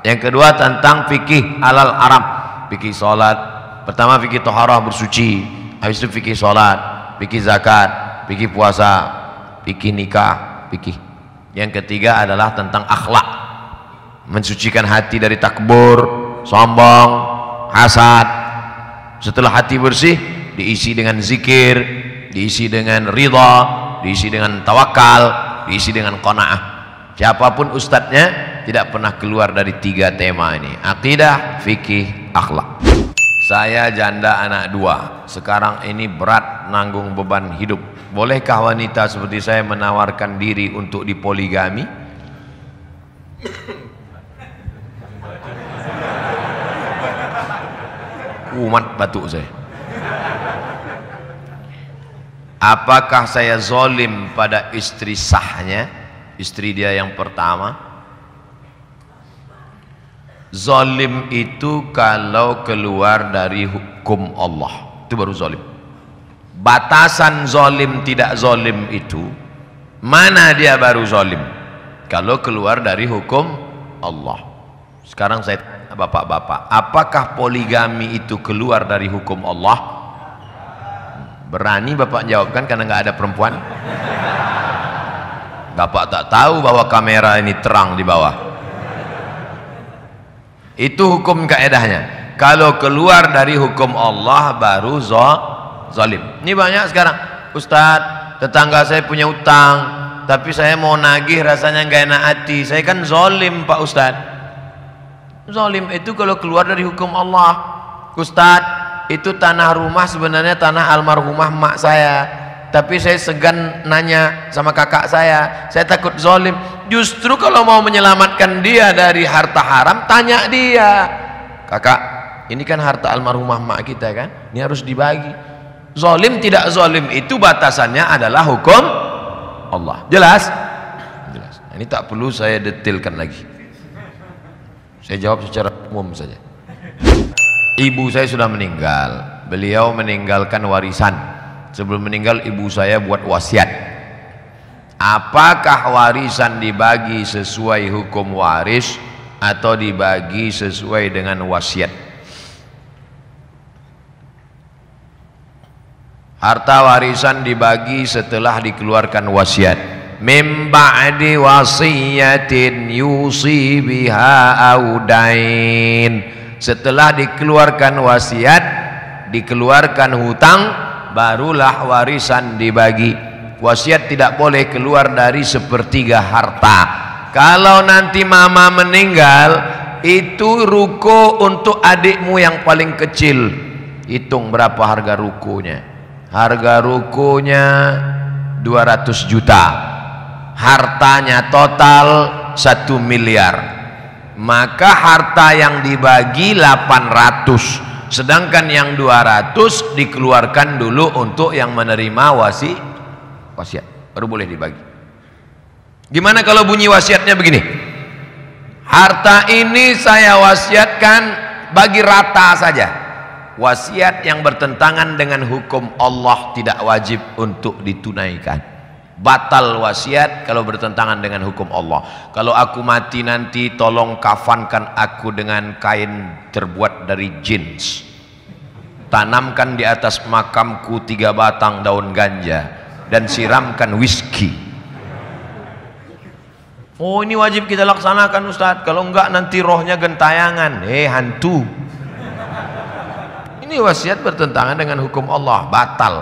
Yang kedua tentang fikih halal haram, fikih salat. Pertama fikih toharah, bersuci. Habis itu fikih sholat, fikih zakat, fikih puasa, fikih nikah, fikih. Yang ketiga adalah tentang akhlak, mensucikan hati dari takbur, sombong, hasad. Setelah hati bersih, diisi dengan zikir, diisi dengan ridha, diisi dengan tawakal, diisi dengan qanaah. Siapapun ustadznya tidak pernah keluar dari 3 tema ini: akidah, fikih, akhlak. Saya janda anak 2, sekarang ini berat nanggung beban hidup. Bolehkah wanita seperti saya menawarkan diri untuk dipoligami? Umat batuk saya. apakah saya zolim pada istri sahnya, istri dia yang pertama? Zolim itu kalau keluar dari hukum Allah, itu baru zolim. Batasan zolim tidak zolim itu, mana dia baru zolim? Kalau keluar dari hukum Allah. Sekarang saya tanya bapak-bapak, apakah poligami itu keluar dari hukum Allah? Berani bapak jawabkan karena nggak ada perempuan. Bapak tak tahu bahwa kamera ini terang di bawah. Itu hukum kaedahnya. Kalau keluar dari hukum Allah baru zalim. Ini banyak sekarang. Ustadz, tetangga saya punya utang, tapi saya mau nagih rasanya nggak enak hati. Saya kan zalim Pak Ustadz. Zalim itu kalau keluar dari hukum Allah. Ustadz, itu tanah rumah sebenarnya tanah almarhumah mak saya, tapi saya segan nanya sama kakak saya takut zalim. Justru kalau mau menyelamatkan dia dari harta haram, tanya dia, kakak, ini kan harta almarhumah mak kita kan, ini harus dibagi. Zalim tidak zalim itu batasannya adalah hukum Allah. Jelas? Jelas. Ini tak perlu saya detailkan lagi, saya jawab secara umum saja. Ibu saya sudah meninggal, beliau meninggalkan warisan. Sebelum meninggal ibu saya buat wasiat. Apakah warisan dibagi sesuai hukum waris atau dibagi sesuai dengan wasiat? Harta warisan dibagi setelah dikeluarkan wasiat. Mim ba'di wasiyatin yusi biha audain. Setelah dikeluarkan wasiat, dikeluarkan hutang, barulah warisan dibagi. Wasiat tidak boleh keluar dari sepertiga harta. Kalau nanti mama meninggal, itu ruko untuk adikmu yang paling kecil. Hitung berapa harga rukonya. Harga rukonya 200 juta. Hartanya total 1 miliar. Maka harta yang dibagi 800, sedangkan yang 200 dikeluarkan dulu untuk yang menerima wasiat, baru boleh dibagi. Gimana kalau bunyi wasiatnya begini? Harta ini saya wasiatkan bagi rata saja. Wasiat yang bertentangan dengan hukum Allah tidak wajib untuk ditunaikan. Batal wasiat kalau bertentangan dengan hukum Allah. Kalau aku mati nanti tolong kafankan aku dengan kain terbuat dari jeans, tanamkan di atas makamku 3 batang daun ganja dan siramkan whisky. Oh, ini wajib kita laksanakan Ustadz, kalau enggak nanti rohnya gentayangan. Hantu. Ini wasiat bertentangan dengan hukum Allah, batal.